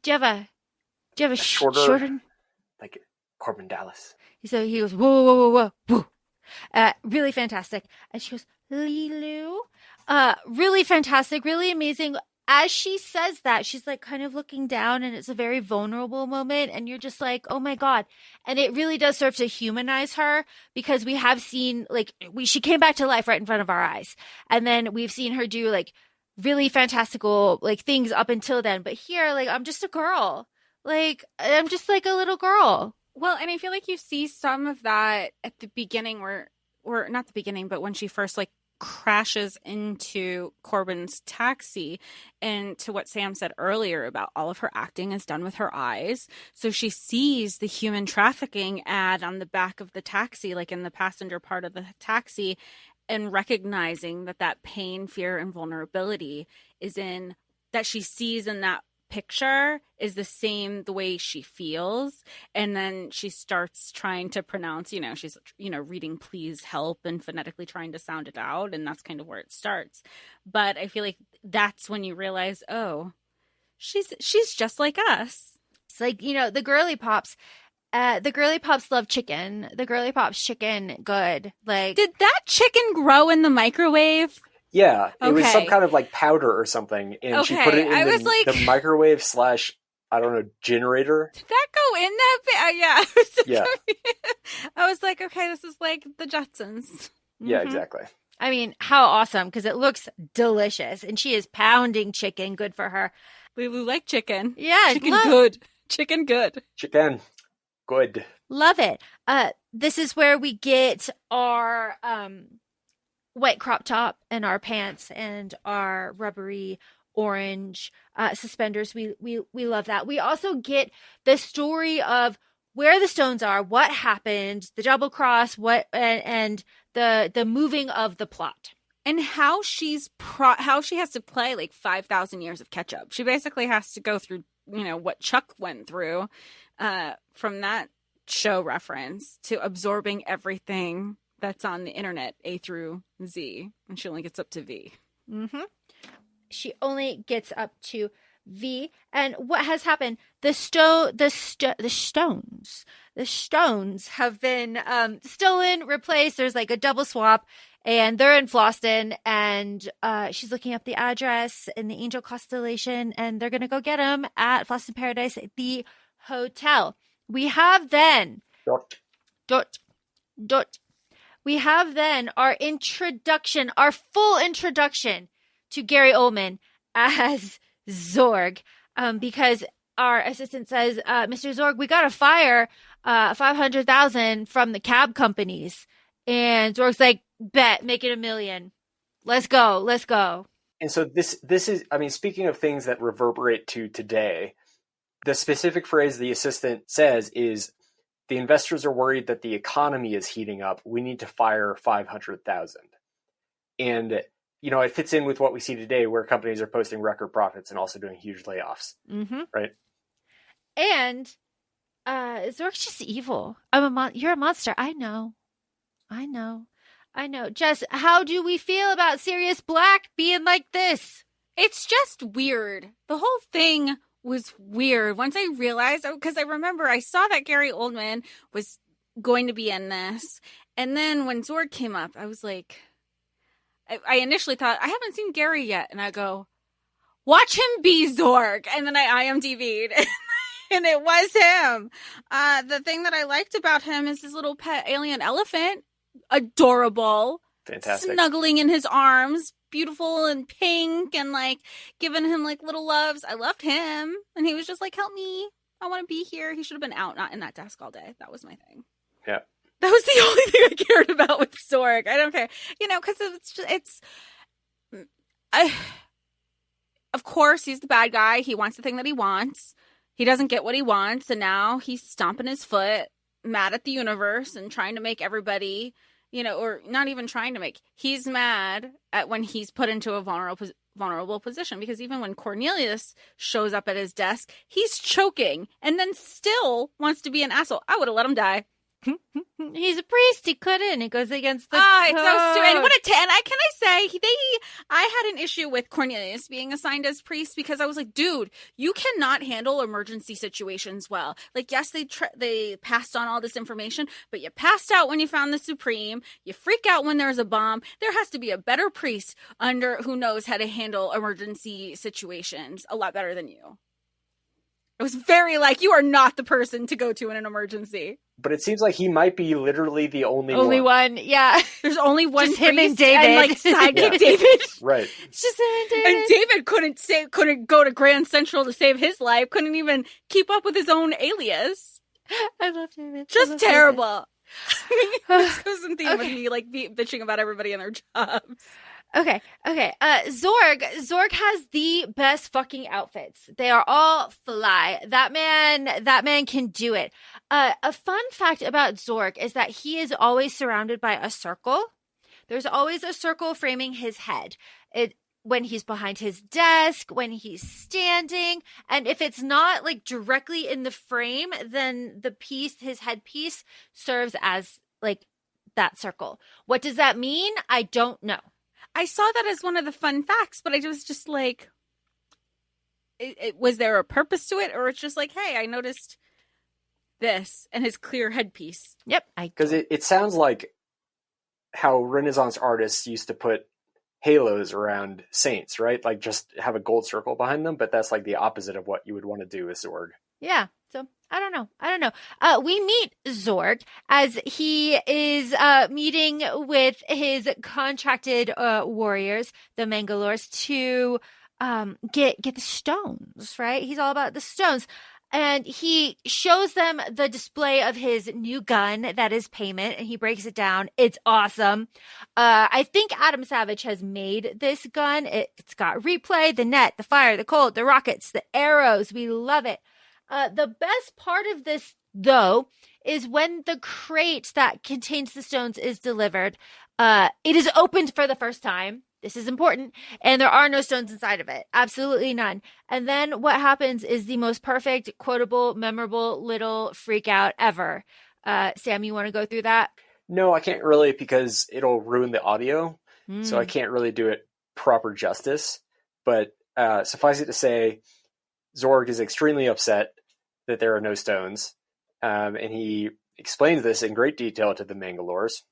Do you have a shorter? Like Corbin Dallas. So he goes, whoa. Really fantastic. And she goes, Lelu. Really fantastic, really amazing. As she says that, she's like kind of looking down, and it's a very vulnerable moment, and you're just like, oh my God. And it really does serve to humanize her because we have seen she came back to life right in front of our eyes. And then we've seen her do like really fantastical things up until then. But here, I'm just a girl. I'm just like a little girl. Well, and I feel like you see some of that at the beginning or not the beginning, but when she first crashes into Corbin's taxi, and to what Sam said earlier about all of her acting is done with her eyes. So she sees the human trafficking ad on the back of the taxi, in the passenger part of the taxi, and recognizing that pain, fear, and vulnerability is in that she sees in that picture is the way she feels. And then she starts trying to pronounce, she's, reading please help and phonetically trying to sound it out. And that's kind of where it starts. But I feel like that's when you realize, oh, she's just like us. pops. Like, you know, the girly pops love chicken. The girly pops chicken good. Like, did that chicken grow in the microwave? Yeah, it was some Okay. kind of like powder or something, and she put it in I was like- the microwave / I don't know, generator. Did that go in that? Yeah. I was so Yeah. confused. I was like, okay, this is like the Jetsons. Yeah, Mhm. exactly. I mean, how awesome, because it looks delicious. And she is pounding chicken. Good for her. Lelu like chicken. Yeah, Chicken love, good. Chicken good. Chicken, good. love it. This is where we get our white crop top and our pants and our rubbery orange suspenders. We love that. We also get the story of where the stones are, what happened, the double cross, and the moving of the plot. And how how she has to play like 5,000 years of catch up. She basically has to go through, you know, what Chuck went through from that show reference to absorbing everything that's on the internet, A through Z, and she only gets up to V. Mm-hmm. She only gets up to V. And what has happened? The stones have been stolen, replaced. There's like a double swap, and they're in Floston. And she's looking up the address in the Angel Constellation, and they're gonna go get them at Floston Paradise, the hotel. We have then dot. We have then our introduction, our full introduction to Gary Oldman as Zorg, because our assistant says, Mr. Zorg, we got to fire $500,000 from the cab companies. And Zorg's like, bet, make it $1 million. Let's go. And so this is, I mean, speaking of things that reverberate to today, the specific phrase the assistant says is, the investors are worried that the economy is heating up. We need to fire 500,000. And, you know, it fits in with what we see today, where companies are posting record profits and also doing huge layoffs. Mm-hmm. Right. And Zorg's just evil. You're a monster. I know. Jess, how do we feel about Sirius Black being like this? It's just weird. The whole thing was weird. Once I realized, because I remember I saw that Gary Oldman was going to be in this. And then when Zorg came up, I was like, I initially thought, I haven't seen Gary yet. And I go, watch him be Zorg. And then I IMDb'd and it was him. The thing that I liked about him is his little pet alien elephant. Adorable. Fantastic. Snuggling in his arms. Beautiful and pink and like giving him like little loves. I loved him. And he was just like, help me. I want to be here. He should have been out, not in that desk all day. That was my thing. Yeah. That was the only thing I cared about with Zorg. I don't care. You know, because of course, he's the bad guy. He wants the thing that he wants. He doesn't get what he wants. And now he's stomping his foot, mad at the universe and trying to make everybody, you know, or not even trying to make. He's mad at when he's put into a vulnerable position, because even when Cornelius shows up at his desk, he's choking and then still wants to be an asshole. I would have let him die. He's a priest. He couldn't. It goes against the It's so code. stupid. And what can I say? I had an issue with Cornelius being assigned as priest, because I was like, dude, you cannot handle emergency situations well. Like, yes, they passed on all this information, but you passed out when you found the Supreme. You freak out when there's a bomb. There has to be a better priest who knows how to handle emergency situations a lot better than you. It was very like, you are not the person to go to in an emergency. But it seems like he might be literally the only one. Yeah. There's only one Just him and priest and like sidekick Yeah. David. Right. It's just him and David. And David couldn't go to Grand Central to save his life. Couldn't even keep up with his own alias. I love David. Just terrible. This goes in theme with me like bitching about everybody and their jobs. Okay. Zorg has the best fucking outfits. They are all fly. That man can do it. A fun fact about Zorg is that he is always surrounded by a circle. There's always a circle framing his head. When he's behind his desk, when he's standing, and if it's not like directly in the frame, then his headpiece serves as like that circle. What does that mean? I don't know. I saw that as one of the fun facts, but I was just like, was there a purpose to it, or it's just like, hey, I noticed this and his clear headpiece? Yep. Because it sounds like how Renaissance artists used to put halos around saints, right? Like just have a gold circle behind them, but that's like the opposite of what you would want to do with Zorg. Yeah. So I don't know. We meet Zorg as he is meeting with his contracted warriors, the Mangalores, to get the stones, right? He's all about the stones. And he shows them the display of his new gun that is payment, and he breaks it down. It's awesome. I think Adam Savage has made this gun. It's got replay, the net, the fire, the cold, the rockets, the arrows. We love it. The best part of this, though, is when the crate that contains the stones is delivered. It is opened for the first time. This is important. And there are no stones inside of it. Absolutely none. And then what happens is the most perfect, quotable, memorable little freak out ever. Sam, you want to go through that? No, I can't really, because it'll ruin the audio. So I can't really do it proper justice. But suffice it to say, Zorg is extremely upset that there are no stones. And he explains this in great detail to the Mangalores.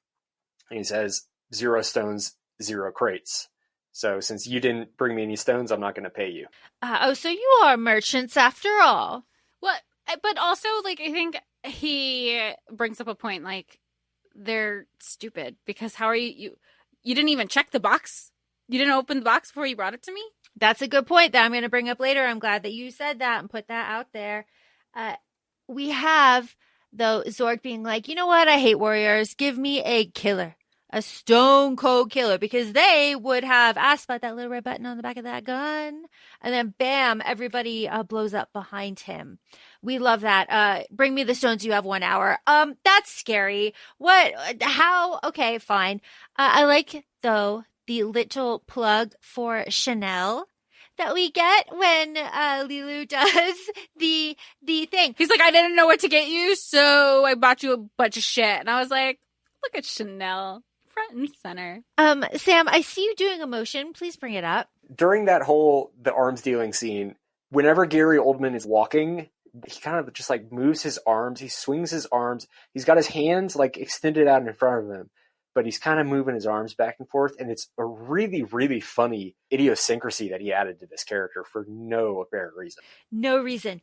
And he says, 0 stones, 0 crates. So since you didn't bring me any stones, I'm not going to pay you. So you are merchants after all. What? But also, like, I think he brings up a point, like, they're stupid because how are you didn't even check the box? You didn't open the box before you brought it to me? That's a good point that I'm going to bring up later. I'm glad that you said that and put that out there. We have, though, Zorg being like, you know what? I hate warriors. Give me a killer. A stone cold killer, because they would have asked about that little red button on the back of that gun. And then bam, everybody blows up behind him. We love that. Bring me the stones. You have 1 hour. That's scary. What? How? Okay, fine. I like, though, the little plug for Chanel that we get when Lelu does the thing. He's like, I didn't know what to get you, so I bought you a bunch of shit. And I was like, look at Chanel. Front and center. Sam, I see you doing a motion. Please bring it up. During that the arms dealing scene, whenever Gary Oldman is walking, he kind of just like moves his arms. He swings his arms. He's got his hands like extended out in front of him, but he's kind of moving his arms back and forth. And it's a really, really funny idiosyncrasy that he added to this character for no apparent reason. No reason.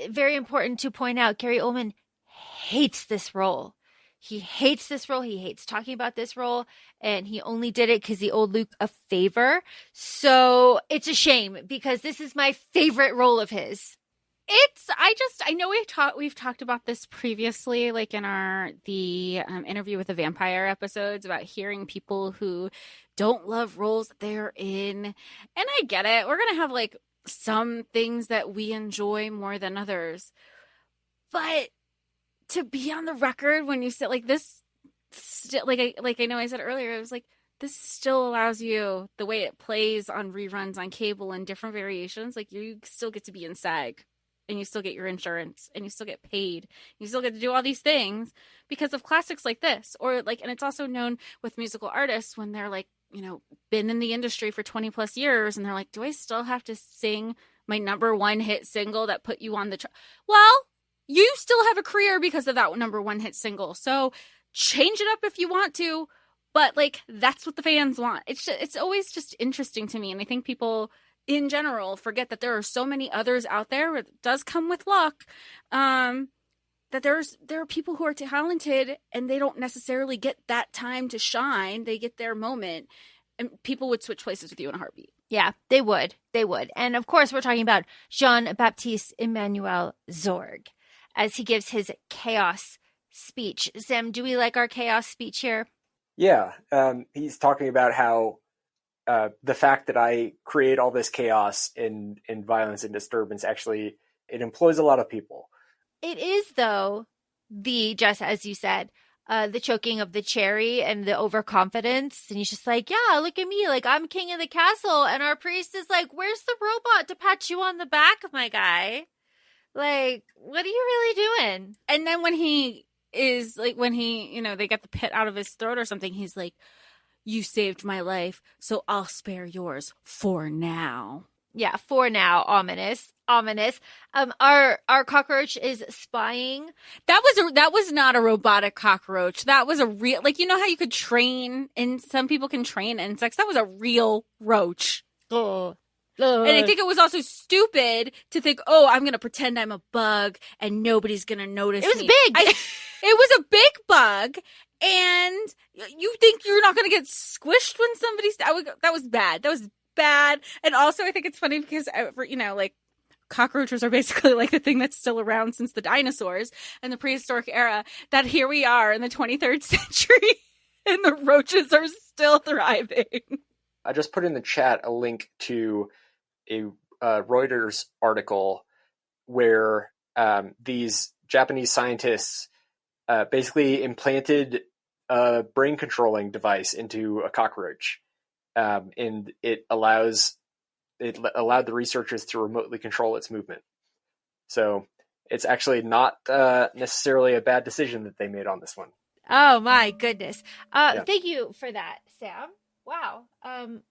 Very important to point out, Gary Oldman hates this role. He hates this role. He hates talking about this role. And he only did it because he owed Luke a favor. So it's a shame because this is my favorite role of his. I know we've talked about this previously, like in the interview with the vampire episodes, about hearing people who don't love roles that they're in. And I get it. We're going to have like some things that we enjoy more than others. But to be on the record when you sit like this, like I know I said earlier, it was like, this still allows you, the way it plays on reruns on cable and different variations, like you still get to be in SAG and you still get your insurance and you still get paid. You still get to do all these things because of classics like this. Or like, and it's also known with musical artists when they're like, you know, been in the industry for 20 plus years and they're like, do I still have to sing my #1 hit single that put you on the well, you still have a career because of that #1 hit single. So change it up if you want to, but like, that's what the fans want. It's always just interesting to me. And I think people in general forget that there are so many others out there. It does come with luck. That there are people who are talented and they don't necessarily get that time to shine. They get their moment and people would switch places with you in a heartbeat. Yeah, they would. And of course, we're talking about Jean-Baptiste Emmanuel Zorg as he gives his chaos speech. Sam, do we like our chaos speech here? Yeah. He's talking about how the fact that I create all this chaos and violence and disturbance, actually, it employs a lot of people. It is, though, just as you said, the choking of the cherry and the overconfidence. And he's just like, yeah, look at me. Like, I'm king of the castle. And our priest is like, where's the robot to pat you on the back, my guy? Like, what are you really doing? And then when he is like, they get the pit out of his throat or something, he's like, you saved my life, so I'll spare yours for now. Yeah, for now, ominous. Our cockroach is spying. That was not a robotic cockroach. That was a real, like, you know how you could train, and some people can train insects. That was a real roach. Oh. And I think it was also stupid to think, oh, I'm going to pretend I'm a bug and nobody's going to notice me. It was big. It was a big bug, and you think you're not going to get squished when somebody's... That was bad. That was bad. And also, I think it's funny because, like, cockroaches are basically like the thing that's still around since the dinosaurs and the prehistoric era, that here we are in the 23rd century and the roaches are still thriving. I just put in the chat a link to a Reuters article where these Japanese scientists basically implanted a brain controlling device into a cockroach, and it allowed the researchers to remotely control its movement. So it's actually not necessarily a bad decision that they made on this one. Oh my goodness. Yeah. Thank you for that, Sam. Wow.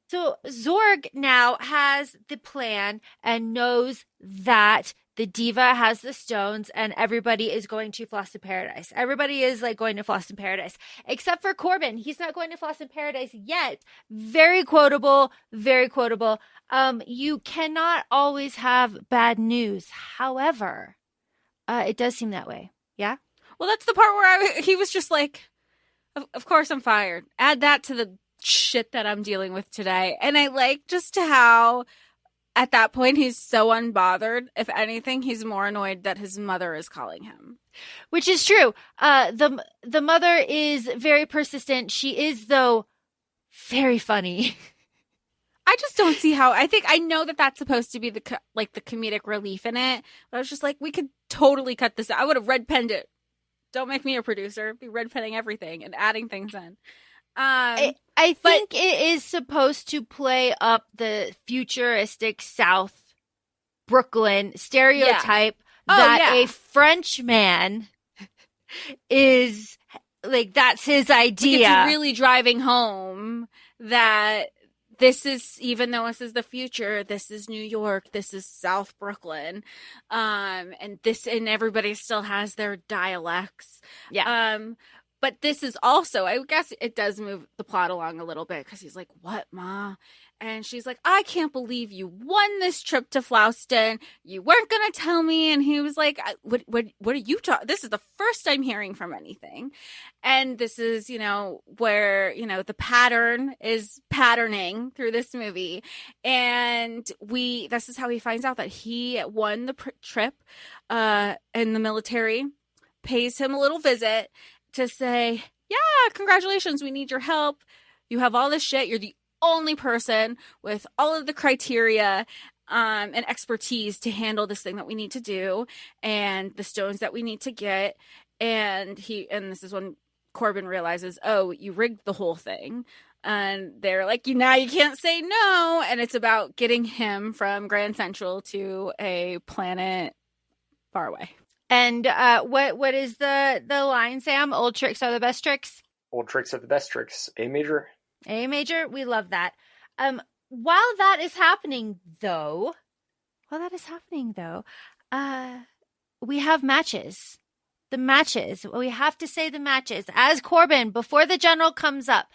So Zorg now has the plan and knows that the diva has the stones and everybody is going to Floss in Paradise. Everybody is like going to Floss in Paradise, except for Corbin. He's not going to Floss in Paradise yet. Very quotable, very quotable. You cannot always have bad news. However, it does seem that way. Yeah. Well, that's the part where he was just like, of course I'm fired. Add that to the shit that I'm dealing with today. And I like just how at that point he's so unbothered. If anything, he's more annoyed that his mother is calling him. Which is true. The mother is very persistent. She is, though, very funny. I just don't see how. I know that that's supposed to be the comedic relief in it, but I was just like, we could totally cut this out. I would have red penned it. Don't make me a producer. Be red penning everything and adding things in. I think it is supposed to play up the futuristic South Brooklyn stereotype that a French man is like, that's his idea. It's really driving home that this is, even though this is the future, this is New York, this is South Brooklyn, and everybody still has their dialects. Yeah. But this is also, I guess it does move the plot along a little bit because he's like, what, Ma? And she's like, I can't believe you won this trip to Flouston. You weren't going to tell me. And he was like, what are you talking? This is the first I'm hearing from anything. And this is, where, the pattern is patterning through this movie. And this is how he finds out that he won the trip, and the military pays him a little visit to say, yeah, congratulations, we need your help. You have all this shit. You're the only person with all of the criteria and expertise to handle this thing that we need to do and the stones that we need to get. And this is when Corbin realizes, oh, you rigged the whole thing. And they're like, now you can't say no. And it's about getting him from Grand Central to a planet far away. And what is the line, Sam? Old tricks are the best tricks. Old tricks are the best tricks. A major. A major. We love that. While that is happening, though, we have matches. The matches. We have to say the matches. As Corbin, before the general comes up,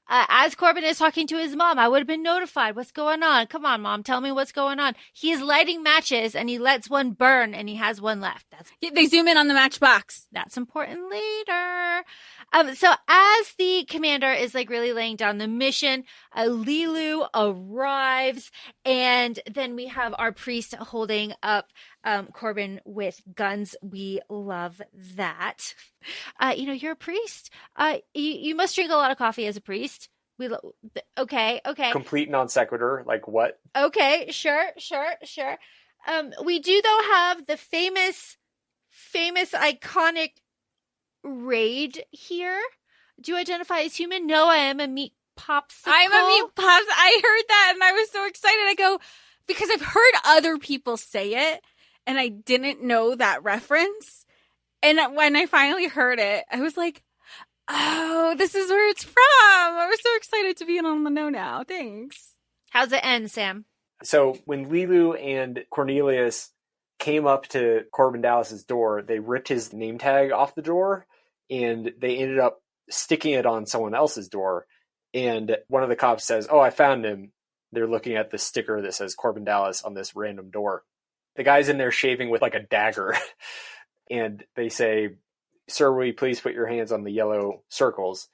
as Corbin is talking to his mom, I would have been notified. What's going on? Come on, Mom. Tell me what's going on. He is lighting matches and he lets one burn and he has one left. They zoom in on the matchbox. That's important later. So as the commander is like really laying down the mission, Lelu arrives, and then we have our priest holding up Corbin with guns. We love that. You're a priest. You must drink a lot of coffee as a priest. Okay. Complete non sequitur. Like what? Okay, sure. We do though have the famous, iconic raid here. Do you identify as human? No, I am a meat popsicle. I'm a meat pops. I heard that and I was so excited. I go, because I've heard other people say it and I didn't know that reference. And when I finally heard it, I was like, oh, this is where it's from. I was so excited to be on the know now. Thanks. How's it end, Sam? So when Lelu and Cornelius came up to Corbin Dallas's door, they ripped his name tag off the door, and they ended up sticking it on someone else's door. And one of the cops says, "Oh, I found him." They're looking at the sticker that says Corbin Dallas on this random door. The guy's in there shaving with like a dagger. And they say, "Sir, will you please put your hands on the yellow circles?"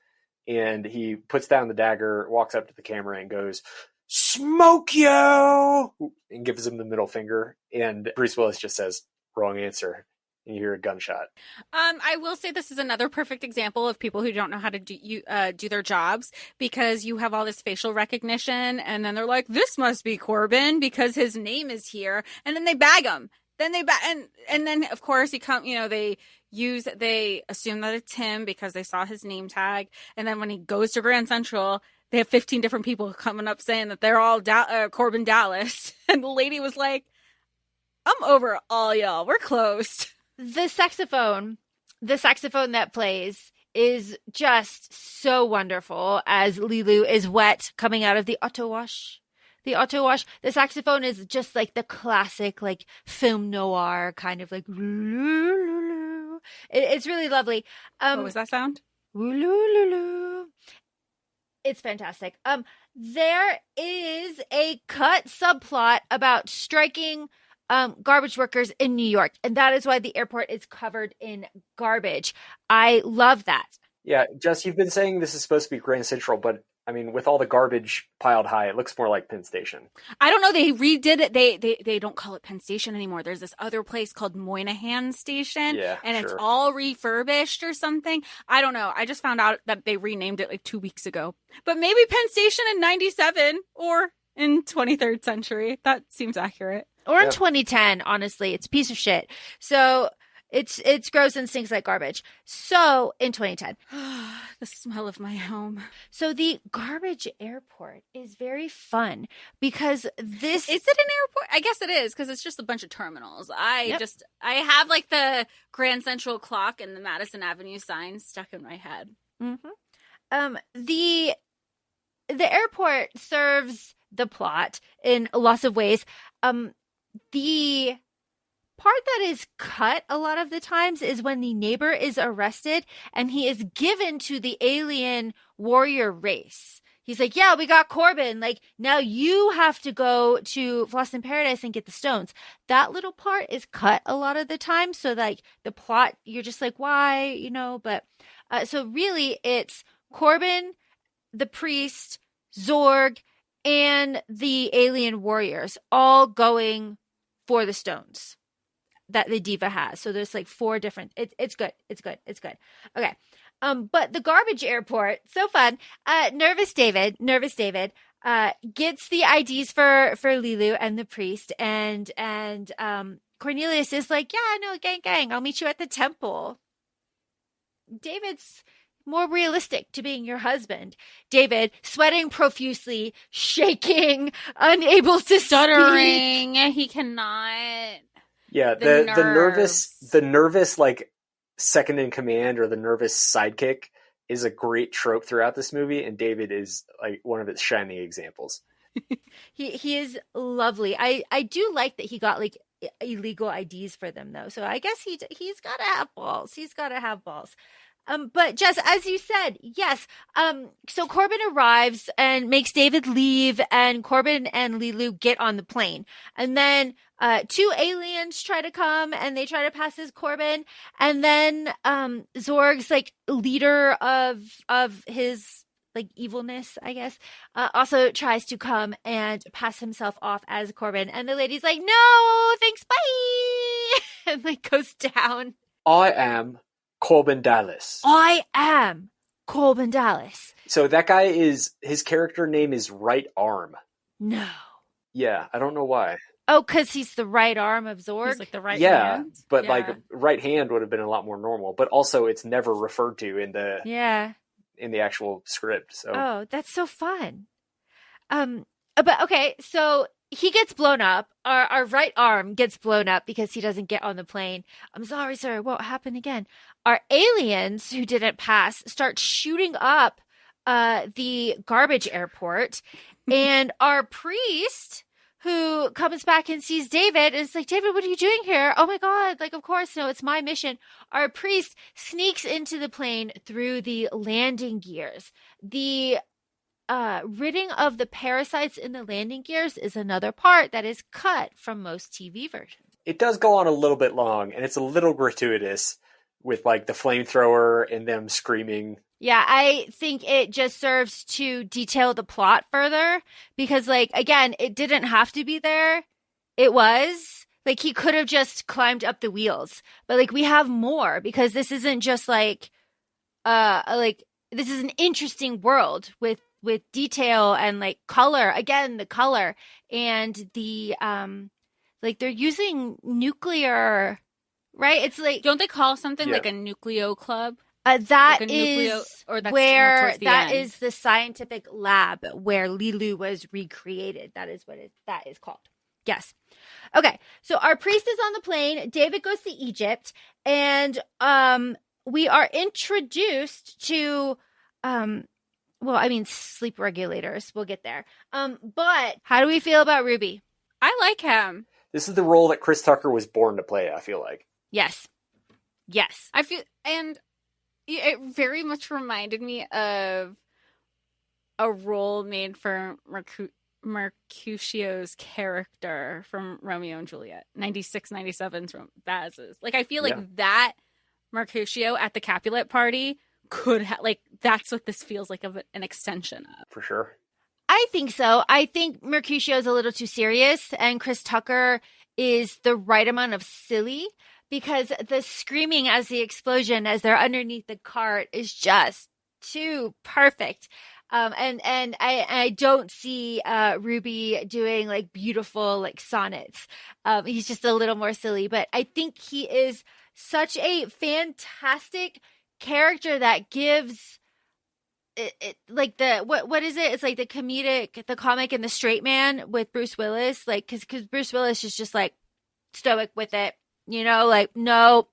And he puts down the dagger, walks up to the camera and goes, "Smoke you!" and gives him the middle finger. And Bruce Willis just says, "Wrong answer." And you hear a gunshot. I will say this is another perfect example of people who don't know how to do their jobs, because you have all this facial recognition, and then they're like, "This must be Corbin because his name is here," and then they bag him. And then of course they assume that it's him because they saw his name tag, and then when he goes to Grand Central, they have 15 different people coming up saying that they're all Corbin Dallas, and the lady was like, "I'm over all y'all. We're closed." The saxophone that plays is just so wonderful as Lelu is wet coming out of the auto wash. The saxophone is just like the classic, like film noir kind of like. It's really lovely. What was that sound? It's fantastic. There is a cut subplot about striking garbage workers in New York, and that is why the airport is covered in garbage. I love that. Yeah, Jess, you've been saying this is supposed to be Grand Central, but I mean, with all the garbage piled high, it looks more like Penn Station. I don't know. They redid it. They don't call it Penn Station anymore. There's this other place called Moynihan Station, and it's all refurbished or something. I don't know. I just found out that they renamed it like 2 weeks ago. But maybe Penn Station in 97 or in 23rd century. That seems accurate. Or in 2010, honestly, it's a piece of shit. So it's gross and stinks like garbage. So in 2010. The smell of my home. So the garbage airport is very fun because this... Is it an airport? I guess it is, because it's just a bunch of terminals. I have like the Grand Central clock and the Madison Avenue sign stuck in my head. Mm-hmm. The airport serves the plot in lots of ways. The part that is cut a lot of the times is when the neighbor is arrested and he is given to the alien warrior race. He's like, "Yeah, we got Corbin. Like, now you have to go to Lost in Paradise and get the stones." That little part is cut a lot of the time. So like the plot, you're just like, why, but so really it's Corbin, the priest, Zorg, and the alien warriors all going for the stones that the diva has. So there's like 4 different. It's good. Okay. But the garbage airport, so fun. Nervous David gets the IDs for Lelu and the priest, and Cornelius is like, "Yeah, no, gang, I'll meet you at the temple." David's more realistic to being your husband. David, sweating profusely, shaking, unable to stuttering. Speak. He cannot. Yeah, the nervous like second in command or the nervous sidekick is a great trope throughout this movie, and David is like one of its shining examples. He is lovely. I do like that he got like illegal IDs for them though. So I guess he's got to have balls. But Jess, as you said, yes. So Corbin arrives and makes David leave, and Corbin and Lelu get on the plane. And then 2 aliens try to come and they try to pass as Corbin. And then Zorg's like leader of his like evilness, I guess, also tries to come and pass himself off as Corbin. And the lady's like, "No, thanks, bye," and like goes down. "I am Corbin Dallas." So that guy his character name is Right Arm. No. Yeah, I don't know why. Oh, because he's the right arm of Zorg? He's like the right hand? But like right hand would have been a lot more normal. But also it's never referred to in the actual script. So Oh, that's so fun. But okay, so he gets blown up. Our right arm gets blown up because he doesn't get on the plane. "I'm sorry, sir. It won't happen again." Our aliens who didn't pass start shooting up the garbage airport. And our priest, who comes back and sees David and it's like, David, what are you doing here? Oh my God. Like, of course, no, it's my mission. Our priest sneaks into the plane through the landing gears. The ridding of the parasites in the landing gears is another part that is cut from most TV versions. It does go on a little bit long, and it's a little gratuitous with like the flamethrower and them screaming. Yeah, I think it just serves to detail the plot further because, like, again, it didn't have to be there. It was like he could have just climbed up the wheels, but like we have more because this isn't just like this is an interesting world with detail and like color. Again, the color and the like they're using nuclear, right? It's like, don't they call something like a nucleo club? That like is or that's where that end. is the scientific lab where Lelu was recreated. That is what that is called. Yes. Okay. So our priest is on the plane. David goes to Egypt, and we are introduced to sleep regulators. We'll get there. But how do we feel about Ruby? I like him. This is the role that Chris Tucker was born to play, I feel like. Yes. I feel, and it very much reminded me of a role made for Mercutio's character from Romeo and Juliet, 96, 97's from Bzzzzzzzzz. Like, I feel like that Mercutio at the Capulet party could have, like, that's what this feels like of an extension of. For sure. I think so. I think Mercutio is a little too serious, and Chris Tucker is the right amount of silly. Because the screaming as the explosion, as they're underneath the cart, is just too perfect. And I don't see Ruby doing like beautiful like sonnets. He's just a little more silly. But I think he is such a fantastic character that gives it like the what is it? It's like the comic and the straight man with Bruce Willis. Like because Bruce Willis is just like stoic with it. You know, like, no.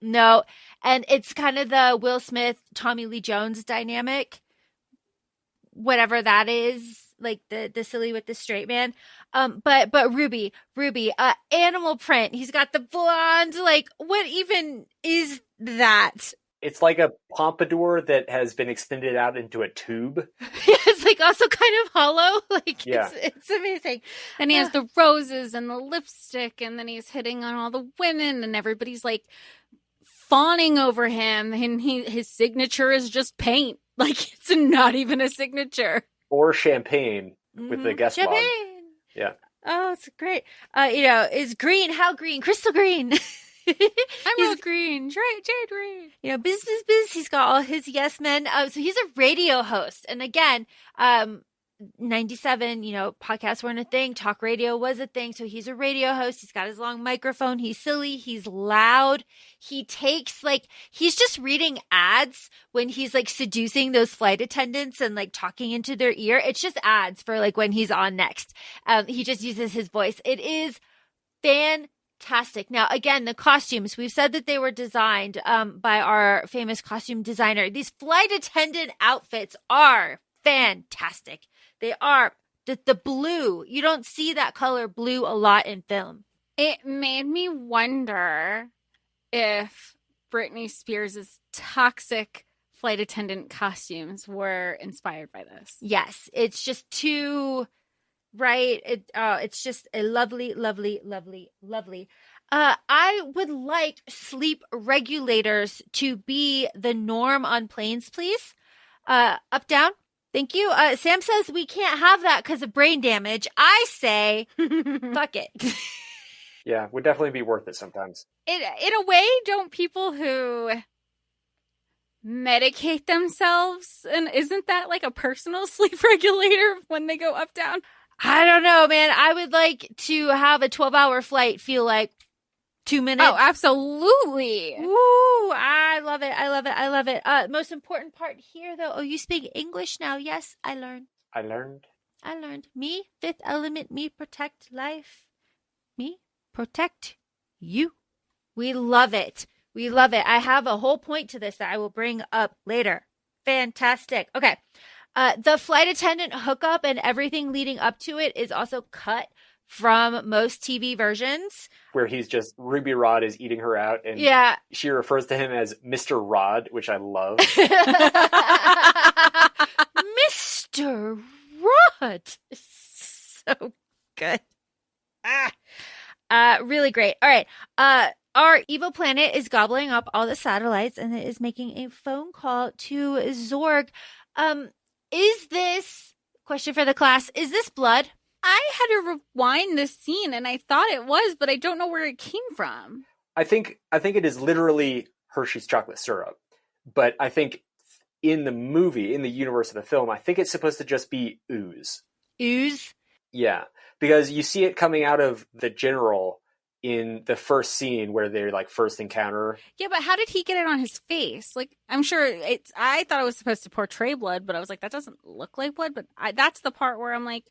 And it's kind of the Will Smith, Tommy Lee Jones dynamic, whatever that is, like the silly with the straight man. But Ruby, animal print. He's got the blonde, like, what even is that? It's like a pompadour that has been extended out into a tube. It's like also kind of hollow. Like, it's amazing. And he has the roses and the lipstick, and then he's hitting on all the women, and everybody's like fawning over him. And his signature is just paint. Like, it's not even a signature. Or champagne with the guest log. Yeah. Oh, it's great. Is green. How green? Crystal green. I'm real green, jade green. You know, biz. He's got all his yes men. So he's a radio host, and again, 97. You know, podcasts weren't a thing. Talk radio was a thing. So he's a radio host. He's got his long microphone. He's silly. He's loud. He takes he's just reading ads when he's like seducing those flight attendants and like talking into their ear. It's just ads for like when he's on next. He just uses his voice. It is fantastic. Now, again, the costumes, we've said that they were designed by our famous costume designer. These flight attendant outfits are fantastic. They are the blue. You don't see that color blue a lot in film. It made me wonder if Britney Spears' toxic flight attendant costumes were inspired by this. Yes, it's just too... Right. It's just a lovely. I would like sleep regulators to be the norm on planes, please. Up, down. Thank you. Sam says we can't have that because of brain damage. I say, fuck it. Yeah, would definitely be worth it sometimes. In a way, don't people who medicate themselves, and isn't that like a personal sleep regulator when they go up, down? I don't know, man. I would like to have a 12-hour flight feel like 2 minutes. Oh, absolutely. Ooh, I love it. Most important part here, though. Oh, you speak English now. Yes, I learned. Me, fifth element, me protect life. Me protect you. We love it. I have a whole point to this that I will bring up later. Fantastic. Okay. The flight attendant hookup and everything leading up to it is also cut from most TV versions. Where he's just, Ruby Rod is eating her out, and Yeah. she refers to him as Mr. Rod, which I love. Mr. Rod. So good. Really great. All right. Our evil planet is gobbling up all the satellites, and it is making a phone call to Zorg. Is this, question for the class, is this blood? I had to rewind this scene, and I thought it was, but I don't know where it came from. I think it is literally Hershey's chocolate syrup. But I think in the movie, in the universe of the film, I think it's supposed to just be ooze. Ooze? Yeah, because you see it coming out of the general in the first scene where they like first encounter. Yeah, but how did he get it on his face? Like, I'm sure I thought it was supposed to portray blood, but I was like, that doesn't look like blood. But that's the part where I'm like,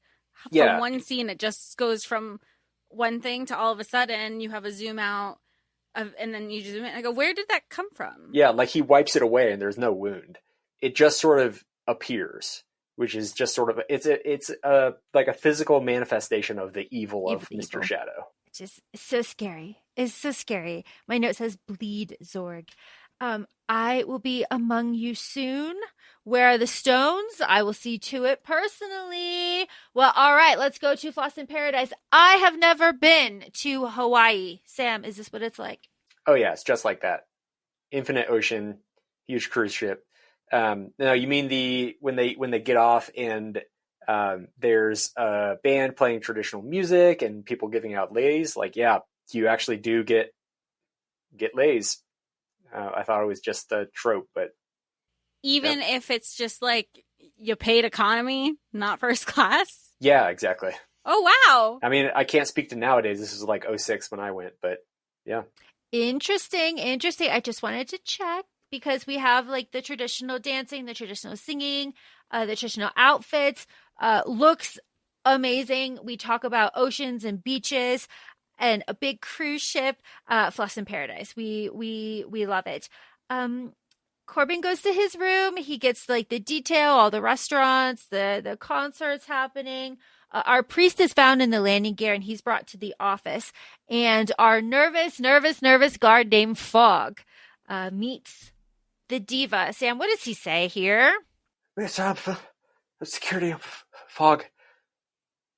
from one scene, it just goes from one thing to all of a sudden you have a zoom out and then you zoom in. I go, where did that come from? Yeah, like he wipes it away and there's no wound. It just sort of appears, which is just sort of, it's like a physical manifestation of the evil of Mr. Shadow. Just so scary. It's so scary. My note says bleed Zorg. I will be among you soon. Where are the stones? I will see to it personally. Well, all right, let's go to Floss in Paradise. I have never been to Hawaii. Sam, is this what it's like? Oh yeah, it's just like that. Infinite ocean, huge cruise ship. No, you mean when they get off and there's a band playing traditional music and people giving out lays. Like, yeah, you actually do get lays. I thought it was just a trope, but even if it's just like you paid economy, not first class. Yeah, exactly. Oh wow! I mean, I can't speak to nowadays. This was like 2006 when I went, but yeah. Interesting. I just wanted to check because we have like the traditional dancing, the traditional singing, the traditional outfits. Looks amazing. We talk about oceans and beaches and a big cruise ship. Floss in Paradise. We love it. Corbin goes to his room. He gets like the detail, all the restaurants, the concerts happening. Our priest is found in the landing gear and he's brought to the office. And our nervous guard named Fog meets the diva. Sam, what does he say here? It's the security of Fog.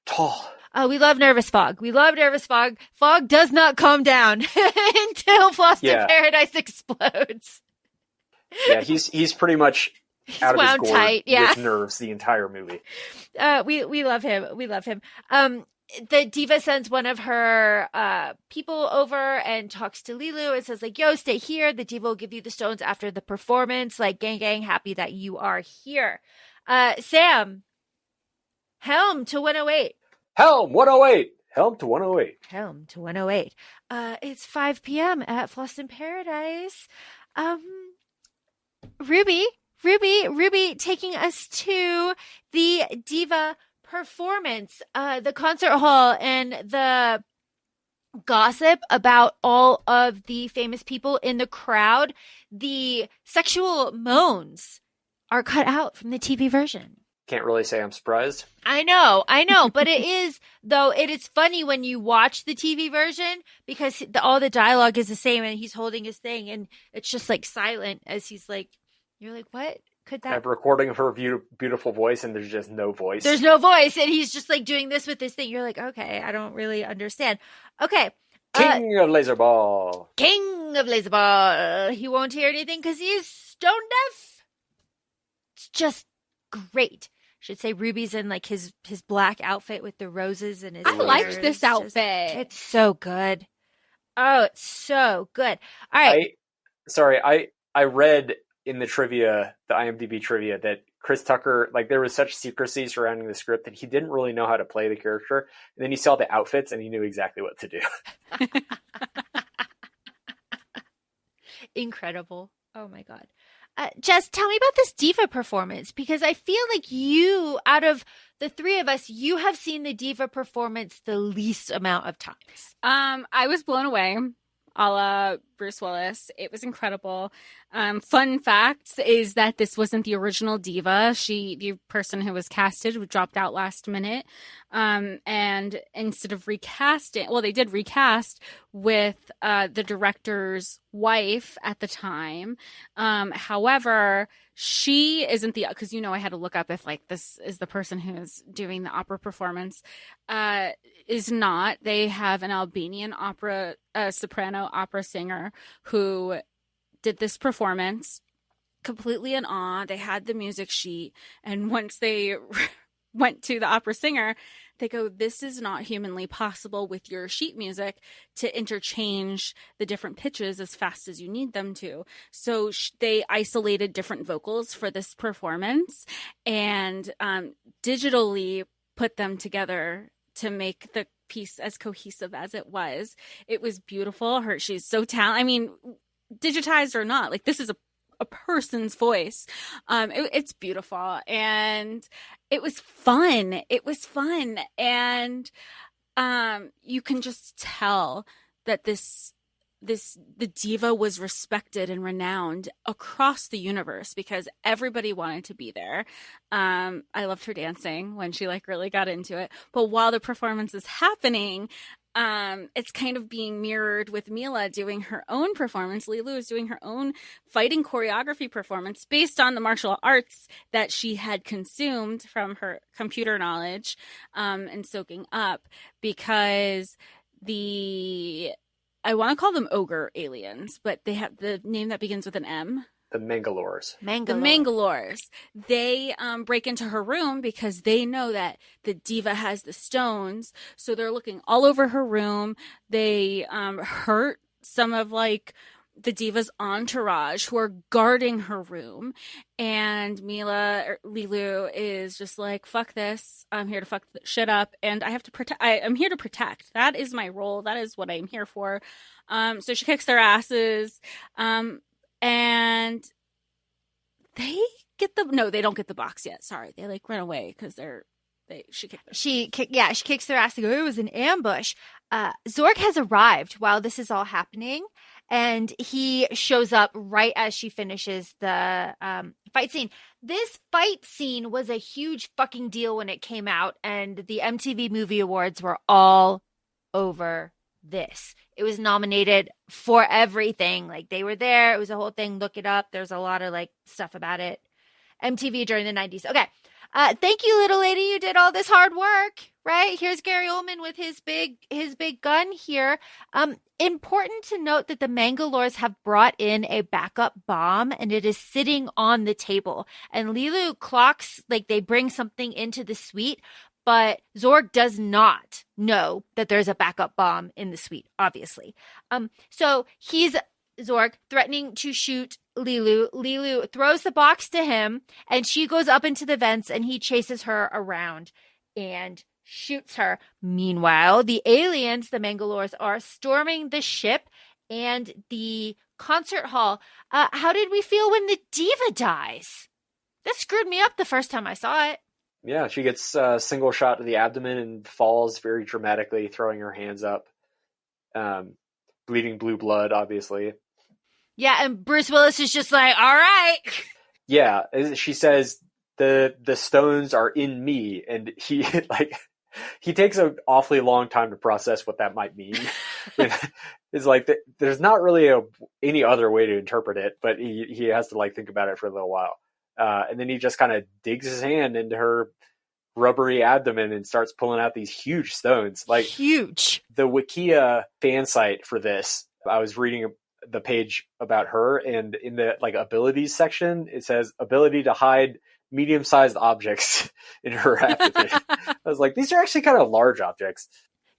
Tall. We love nervous Fog. Fog does not calm down until Floss in Paradise explodes. Yeah, he's pretty much out of his gourd tight, with nerves the entire movie. We love him. The diva sends one of her people over and talks to Lelu and says like, yo, stay here. The diva will give you the stones after the performance. Like, gang, happy that you are here. Sam, helm to 108. Helm 108. Helm to 108. Helm to 108. It's 5 p.m. at Floss in Paradise. Ruby taking us to the diva performance, the concert hall, and the gossip about all of the famous people in the crowd. The sexual moans are cut out from the TV version. Can't really say I'm surprised. I know, but it is funny when you watch the TV version because all the dialogue is the same and he's holding his thing and it's just like silent as he's like, you're like, what could that? I have a recording of her beautiful voice and there's just no voice. There's no voice and he's just like doing this with this thing. You're like, okay, I don't really understand. Okay. King of Laserball. He won't hear anything because he's stone deaf. It's just great. Should say Ruby's in like his black outfit with the roses and his I liked this outfit. It's so good. Oh, it's so good. All right. I read in the trivia, the IMDb trivia, that Chris Tucker, like there was such secrecy surrounding the script that he didn't really know how to play the character. And then he saw the outfits and he knew exactly what to do. Incredible. Oh my God. Jess, tell me about this diva performance because I feel like you, out of the three of us, you have seen the diva performance the least amount of times. I was blown away, a la Bruce Willis. It was incredible. Fun facts is that this wasn't the original diva. The person who was casted dropped out last minute. And instead of recasting, well, they did recast with the director's wife at the time. However, she isn't because I had to look up if like this is the person who is doing the opera performance. Is not. They have an Albanian soprano opera singer who did this performance completely in awe. They had the music sheet, and once they went to the opera singer, they go, "This is not humanly possible with your sheet music to interchange the different pitches as fast as you need them to." So they isolated different vocals for this performance and digitally put them together to make the piece as cohesive as it was. It was beautiful. She's so talented. I mean, digitized or not, like this is a person's voice. It's beautiful, and it was fun. And you can just tell that the diva was respected and renowned across the universe because everybody wanted to be there. I loved her dancing when she like really got into it. But while the performance is happening, it's kind of being mirrored with Milla doing her own performance. Lelu is doing her own fighting choreography performance based on the martial arts that she had consumed from her computer knowledge and soaking up, because I want to call them ogre aliens, but they have the name that begins with an M. The Mangalores. The Mangalores. They break into her room because they know that the diva has the stones. So they're looking all over her room. They hurt some of like the diva's entourage who are guarding her room. And Lelu is just like, fuck this. I'm here to fuck shit up. And I have to protect. I'm here to protect. That is my role. That is what I'm here for. So she kicks their asses. And they get they don't get the box yet. Sorry. They like run away because she kicks their ass to go, it was an ambush. Zorg has arrived while this is all happening, and he shows up right as she finishes the fight scene. This fight scene was a huge fucking deal when it came out, and the MTV Movie Awards were all over this. It was nominated for everything. Like they were there. It was a whole thing. Look it up. There's a lot of like stuff about it. MTV during the 90s. Okay. Thank you, little lady. You did all this hard work, right? Here's Gary Oldman with his big gun here. Important to note that the Mangalores have brought in a backup bomb, and it is sitting on the table. And Lelu clocks, like they bring something into the suite, but Zorg does not know that there's a backup bomb in the suite, obviously. So he's Zorg threatening to shoot Lelu. Lelu throws the box to him, and she goes up into the vents, and he chases her around and shoots her. Meanwhile, the aliens, the Mangalores, are storming the ship and the concert hall. How did we feel when the diva dies? That screwed me up the first time I saw it. Yeah, she gets a single shot to the abdomen and falls very dramatically, throwing her hands up. Bleeding blue blood, obviously. Yeah, and Bruce Willis is just like, all right. Yeah, she says, the stones are in me, and he takes an awfully long time to process what that might mean. It's like, there's not really any other way to interpret it, but he has to like think about it for a little while. And then he just kind of digs his hand into her rubbery abdomen and starts pulling out these huge stones. Like huge. The Wikia fan site for this, I was reading the page about her, and in the like abilities section, it says ability to hide medium-sized objects in her abdomen. I was like, these are actually kind of large objects.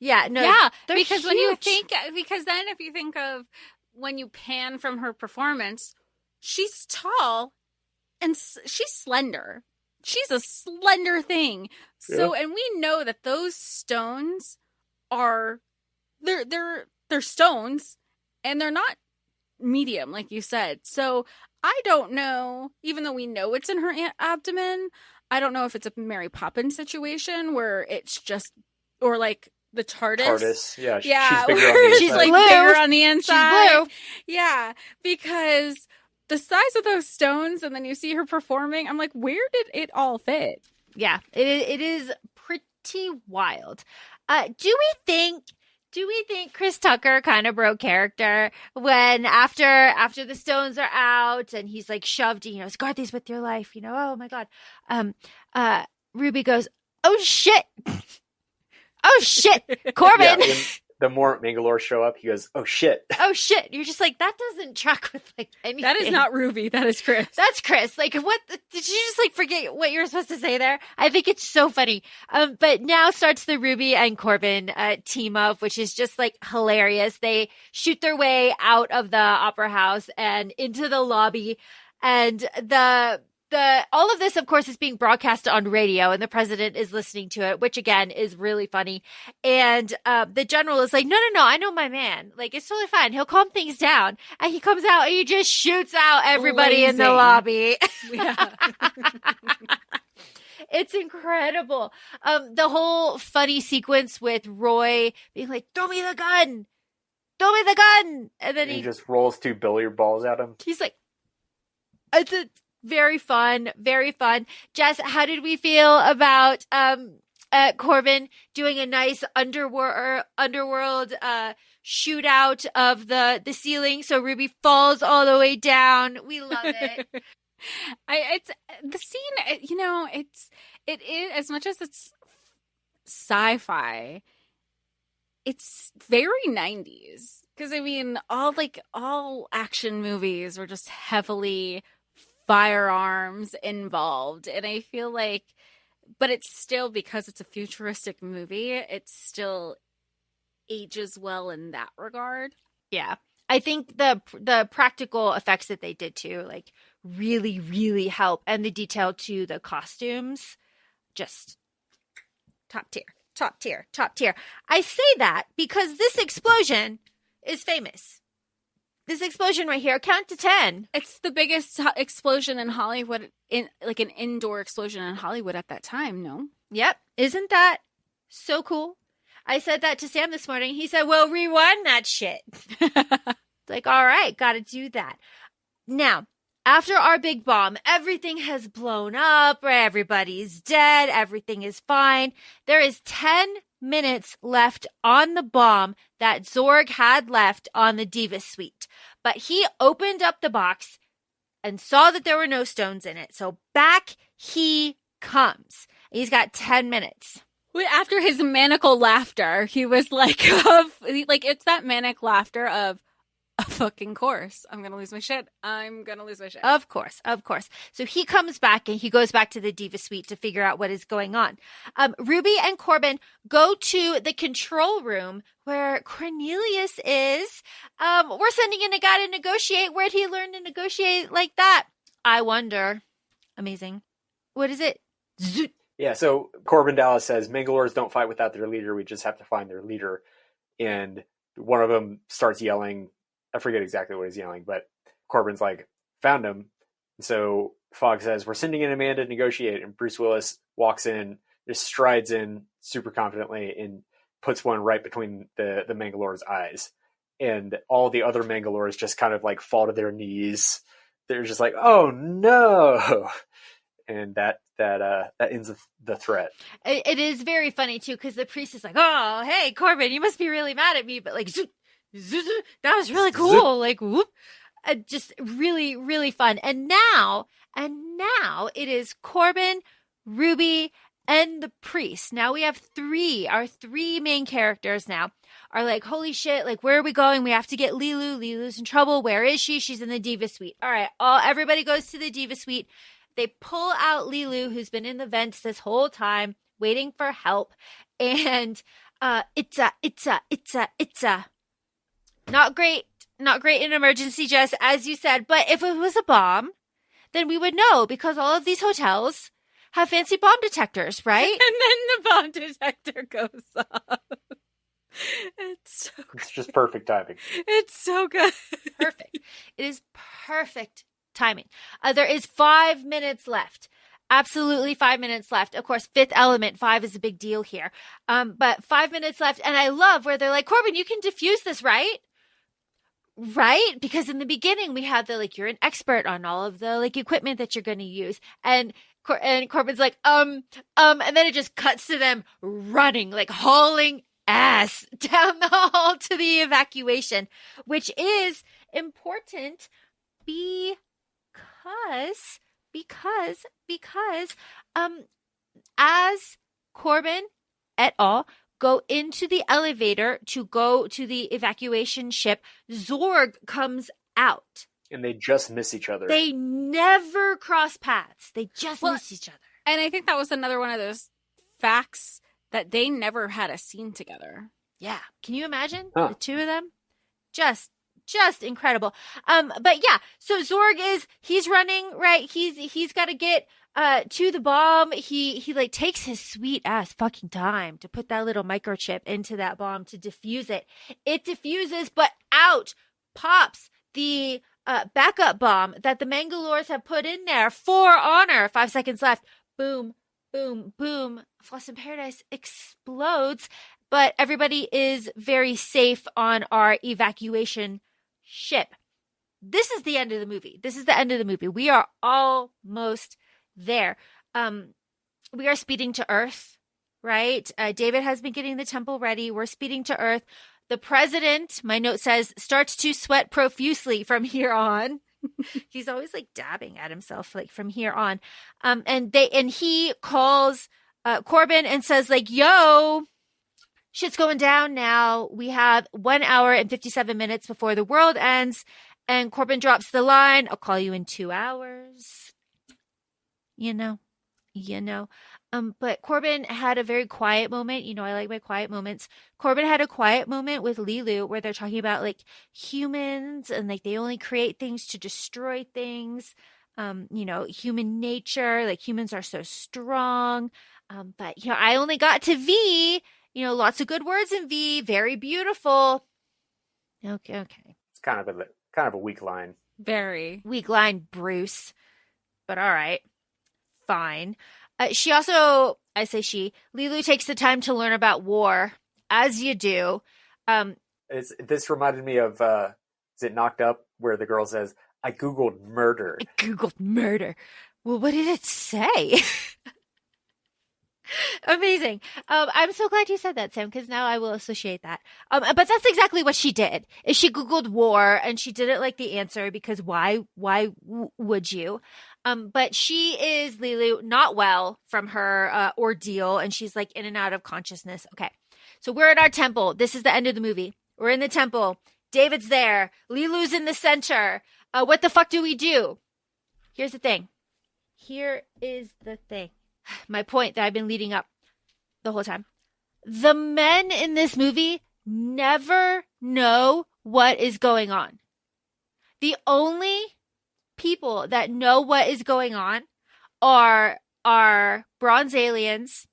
Yeah, no, yeah, because huge. Then if you think of when you pan from her performance, she's tall and she's slender. She's a slender thing. So, and we know that those stones are they're stones, and they're not medium, like you said. So I don't know, even though we know it's in her abdomen, I don't know if it's a Mary Poppins situation where it's just, or like the TARDIS. Yeah. Yeah. She's bigger on the she's inside. like bigger on the inside. She's blue. Yeah, because the size of those stones, and then you see her performing, I'm like, where did it all fit? Yeah, it is pretty wild. Do we think Chris Tucker kind of broke character when after the stones are out and he's like shoved, guard these with your life, oh my God. Ruby goes, oh shit. Oh shit, Corbin. Yeah, the more Mangalore show up, he goes, oh shit. Oh shit. You're just like, that doesn't track with like anything. That is not Ruby. That is Chris. That's Chris. Like, what? Did you just like forget what you were supposed to say there? I think it's so funny. But now starts the Ruby and Corbin team up, which is just like hilarious. They shoot their way out of the opera house and into the lobby, and all of this, of course, is being broadcast on radio, and the president is listening to it, which again is really funny. And the general is like, no, I know my man. Like, it's totally fine. He'll calm things down. And he comes out and he just shoots out everybody in the lobby. Yeah. It's incredible. The whole funny sequence with Roy being like, throw me the gun. Throw me the gun. And then he just rolls 2 billiard balls at him. He's like, it's very fun, very fun. Jess, how did we feel about Corbin doing a nice underworld shootout of the ceiling? So Ruby falls all the way down. We love it. It's the scene. It is, as much as it's sci-fi, it's very 90s. Because I mean, all action movies were just heavily firearms involved, and I feel like, but it's still, because it's a futuristic movie, it still ages well in that regard. Yeah, I think the practical effects that they did too, like, really, really help, and the detail to the costumes, just top tier. I say that because this explosion is famous. This explosion right here, count to 10. It's the biggest explosion in Hollywood, like an indoor explosion in Hollywood at that time, no? Yep. Isn't that so cool? I said that to Sam this morning. He said, well, rewind that shit. It's like, all right, got to do that. Now, after our big bomb, everything has blown up. Everybody's dead. Everything is fine. There is 10 minutes left on the bomb that Zorg had left on the Diva Suite. But he opened up the box and saw that there were no stones in it. So back he comes. He's got 10 minutes. After his maniacal laughter, he was like, it's that manic laughter of, a fucking course. I'm going to lose my shit. Of course. So he comes back and he goes back to the Diva Suite to figure out what is going on. Ruby and Corbin go to the control room where Cornelius is. We're sending in a guy to negotiate. Where'd he learn to negotiate like that? I wonder. Amazing. What is it? Zoot. Yeah, so Corbin Dallas says, Mangalores don't fight without their leader. We just have to find their leader. And one of them starts yelling. I forget exactly what he's yelling, but Corbin's like, found him. And so Fogg says, we're sending in a man to negotiate. And Bruce Willis walks in, just strides in super confidently and puts one right between the Mangalore's eyes. And all the other Mangalores just kind of like fall to their knees. They're just like, oh no. And that ends the threat. It is very funny too, because the priest is like, oh, hey, Corbin, you must be really mad at me. But like, that was really cool. Like, whoop. Just really, really fun. And now it is Corbin, Ruby, and the priest. Now we have our three main characters now are like, holy shit, like, where are we going? We have to get Lelu. Lelu's in trouble. Where is she? She's in the Diva Suite. All right. Everybody goes to the Diva Suite. They pull out Lelu, who's been in the vents this whole time, waiting for help. And it's a not great in emergency, Jess, as you said. But if it was a bomb, then we would know, because all of these hotels have fancy bomb detectors, right? And then the bomb detector goes off. It's just perfect timing. It's so good. Perfect. It is perfect timing. There is 5 minutes left. Absolutely 5 minutes left. Of course, Fifth Element, 5 is a big deal here. But 5 minutes left. And I love where they're like, Corbin, you can defuse this, right? Right? Because in the beginning we have the like, you're an expert on all of the like equipment that you're going to use. And Corbin's like, and then it just cuts to them running, like hauling ass down the hall to the evacuation, which is important because as Corbin et al. Go into the elevator to go to the evacuation ship, Zorg comes out. And they just miss each other. They never cross paths. They just miss each other. And I think that was another one of those facts that they never had a scene together. Yeah. Can you imagine the two of them? Just incredible. But yeah, so Zorg he's running, right? He's got to get to the bomb. He like takes his sweet ass fucking time to put that little microchip into that bomb to defuse it. It diffuses, but out pops the backup bomb that the Mangalores have put in there for honor. 5 seconds left. Boom, boom, boom. Floss in Paradise explodes, but everybody is very safe on our evacuation ship. This is the end of the movie. We are almost there. We are speeding to Earth, right? David has been getting the temple ready. We're speeding to Earth. The president, my note says, starts to sweat profusely from here on. He's always like dabbing at himself, like from here on. And he calls Corbin and says, like, yo, shit's going down now. We have 1 hour and 57 minutes before the world ends. And Corbin drops the line, I'll call you in 2 hours. You know. But Corbin had a very quiet moment. You know, I like my quiet moments. Corbin had a quiet moment with Lelu where they're talking about like humans and like they only create things to destroy things. Human nature, like humans are so strong. But I only got to V, lots of good words in V, very beautiful. Okay. It's kind of a weak line. Very weak line, Bruce. But all right. Fine. Lelu takes the time to learn about war, as you do. This reminded me of, is it Knocked Up, where the girl says, I Googled murder. Well, what did it say? Amazing. I'm so glad you said that, Sam, because now I will associate that. But that's exactly what she did. Is she Googled war, and she didn't like the answer because why would you? But she is, Lelu, not well from her ordeal, and she's like in and out of consciousness. Okay, so we're at our temple. This is the end of the movie. We're in the temple. David's there. Lelu's in the center. What the fuck do we do? Here's the thing. My point that I've been leading up the whole time. The men in this movie never know what is going on. The only people that know what is going on are bronze aliens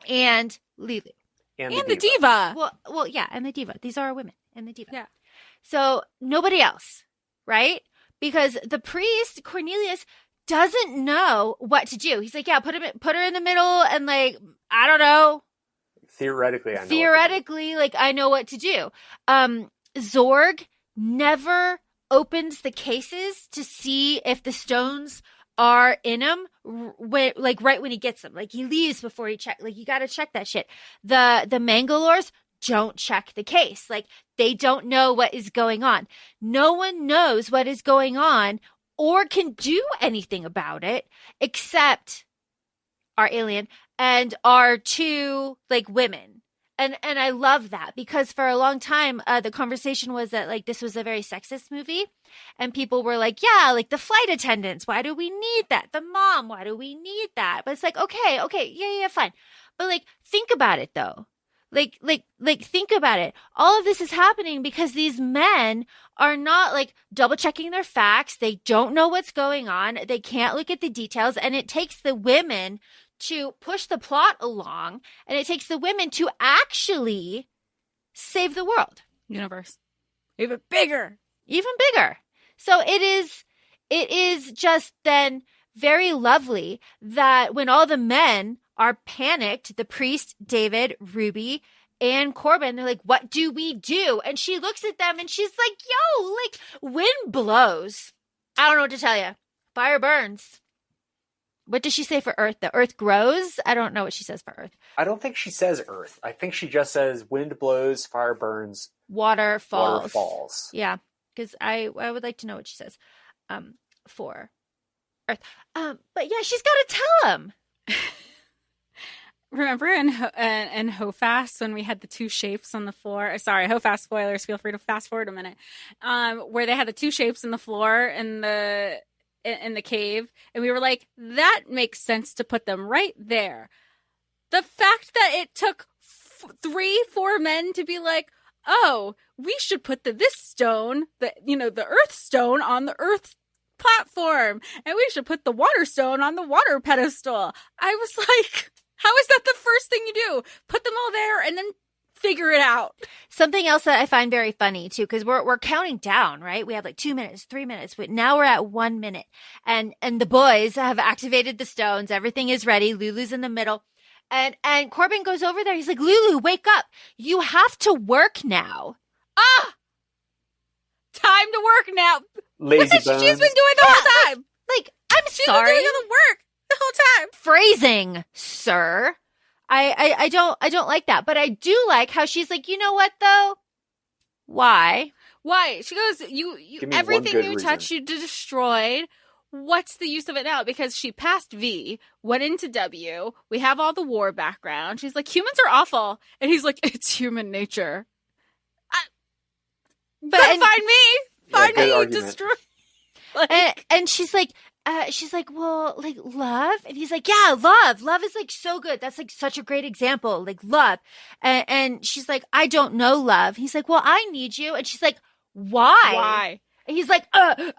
and Lelu. And the diva. Well, yeah, and the diva. These are our women and the diva. Yeah. So nobody else, right? Because the priest, Cornelius, doesn't know what to do. He's like, yeah, put her in the middle and like, I don't know. Theoretically, I know what to do. Zorg never opens the cases to see if the stones are in him right when he gets them. Like he leaves before he checks. Like you got to check that shit. The Mangalores don't check the case. Like they don't know what is going on. No one knows what is going on or can do anything about it except our alien and our two like women. And I love that because for a long time, the conversation was that like this was a very sexist movie and people were like, yeah, like the flight attendants, why do we need that? The mom, why do we need that? But it's like, okay, yeah, fine. But like, think about it though. Like, think about it. All of this is happening because these men are not like double checking their facts. They don't know what's going on. They can't look at the details. And it takes the women to push the plot along. And it takes the women to actually save the world. Universe. Even bigger. So it is just then very lovely that when all the men are panicked, the priest, David, Ruby, and Corbin. They're like, what do we do? And she looks at them and she's like, yo, like, wind blows. I don't know what to tell you. Fire burns. What does she say for Earth? The Earth grows? I don't know what she says for Earth. I don't think she says Earth. I think she just says wind blows, fire burns, water falls. Water falls. Yeah, because I would like to know what she says for Earth. But yeah, she's got to tell him. Remember in HOFAS when we had the two shapes on the floor? Sorry, HOFAS spoilers. Feel free to fast forward a minute. Where they had the two shapes in the floor in the cave, and we were like, that makes sense to put them right there. The fact that it took 3-4 men to be like, oh, we should put this stone, the Earth stone on the Earth platform, and we should put the water stone on the water pedestal. I was like, how is that the first thing you do? Put them all there and then figure it out. Something else that I find very funny too, because we're counting down, right? We have like 2 minutes, 3 minutes, but now we're at 1 minute, and the boys have activated the stones. Everything is ready. Lulu's in the middle, and Corbin goes over there. He's like, Lulu, wake up! You have to work now. Time to work now. Lazy bones. She's been doing the whole time. Like, I'm She's sorry. been doing the work the whole time. Phrasing, sir. I don't like that, but I do like how she's like, you know what though? Why? She goes, you Give me everything one you good touched, you destroyed. What's the use of it now? Because she passed V, went into W. We have all the war background. She's like, humans are awful, and he's like, it's human nature. Find me, destroy. Like, and she's like, well, like love, and he's like, yeah, love is like so good. That's like such a great example, like love. And she's like, I don't know love. He's like, well, I need you. And she's like, why? And he's like, and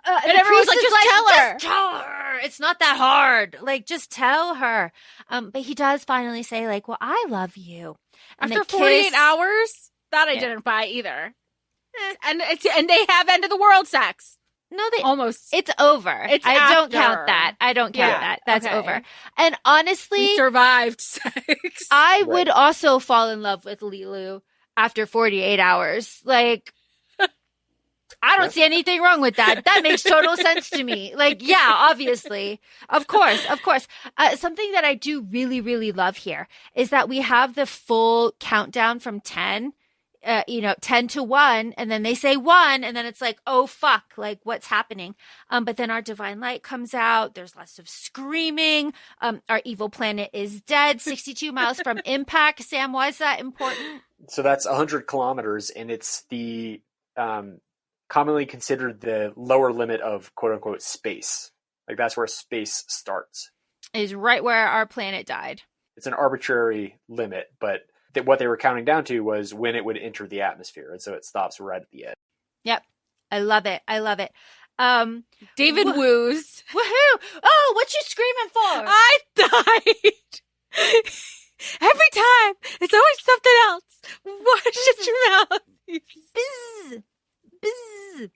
everyone's like, just tell her. Just tell her. It's not that hard. Like, just tell her. But he does finally say, like, well, I love you. And after 48 hours, that I didn't buy either. And they have end of the world sex. No, they almost. It's over. I don't count that. That's okay. over. And honestly, he survived sex. I would also fall in love with Lelu after 48 hours. Like, I don't see anything wrong with that. That makes total sense to me. Like, yeah, obviously. Of course. Something that I do really, really love here is that we have the full countdown from 10. 10 to 1, and then they say 1, and then it's like, oh fuck, like what's happening? But then our divine light comes out. There's lots of screaming. Our evil planet is dead. 62 miles from impact. Sam, why is that important? So that's 100 kilometers, and it's the commonly considered the lower limit of quote unquote space. Like that's where space starts. Is right where our planet died. It's an arbitrary limit, but what they were counting down to was when it would enter the atmosphere, and so it stops right at the edge. Yep, I love it. David woos. Woohoo! Oh, what you screaming for? I died. Every time, it's always something else. Shut your mouth. Bzz, bzz.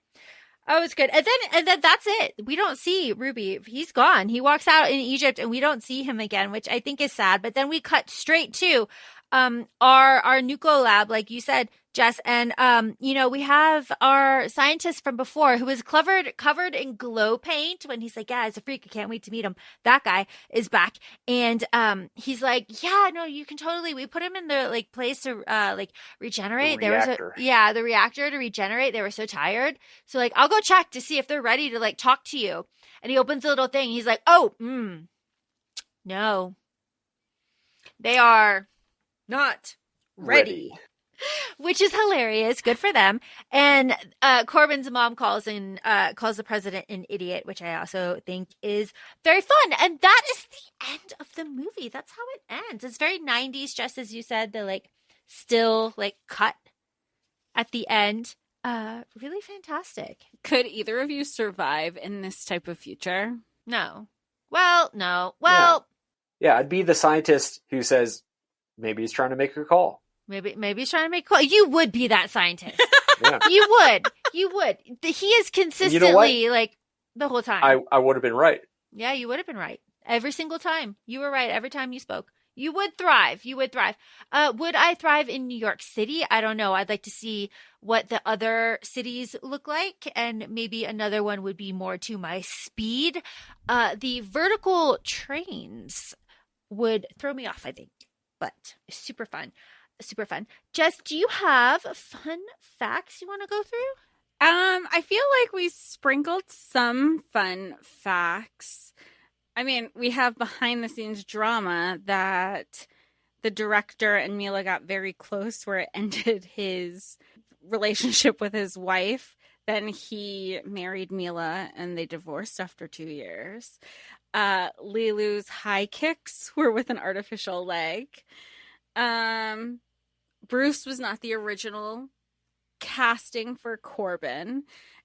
Oh, it's good. And then that's it. We don't see Ruby. He's gone. He walks out in Egypt, and we don't see him again, which I think is sad. But then we cut straight to our nuclear lab, like you said, Jess, and we have our scientist from before who was covered in glow paint when he's like, yeah, it's a freak, I can't wait to meet him. That guy is back, and he's like, yeah, no, you can totally. We put him in the like place to regenerate. The reactor. The reactor to regenerate. They were so tired, so like, I'll go check to see if they're ready to like talk to you. And he opens a little thing. He's like, oh, no, they are not ready. Which is hilarious. Good for them. And Corbin's mom calls the president an idiot, which I also think is very fun. And that is the end of the movie. That's how it ends. It's very 90s, just as you said, the like still like cut at the end. Really fantastic. Could either of you survive in this type of future? No. Well, no. Well, yeah, I'd be the scientist who says maybe he's trying to make a call. Maybe he's trying to make a call. You would be that scientist. Yeah. You would. He is consistently like the whole time. I would have been right. Yeah, you would have been right. Every single time. You were right every time you spoke. You would thrive. You would thrive. Would I thrive in New York City? I don't know. I'd like to see what the other cities look like, and maybe another one would be more to my speed. The vertical trains would throw me off, I think, but super fun. Super fun. Jess, do you have fun facts you want to go through? I feel like we sprinkled some fun facts. I mean, we have behind the scenes drama that the director and Milla got very close where it ended his relationship with his wife. Then he married Milla and they divorced after 2 years. Lelu's high kicks were with an artificial leg. Bruce was not the original casting for Corbin,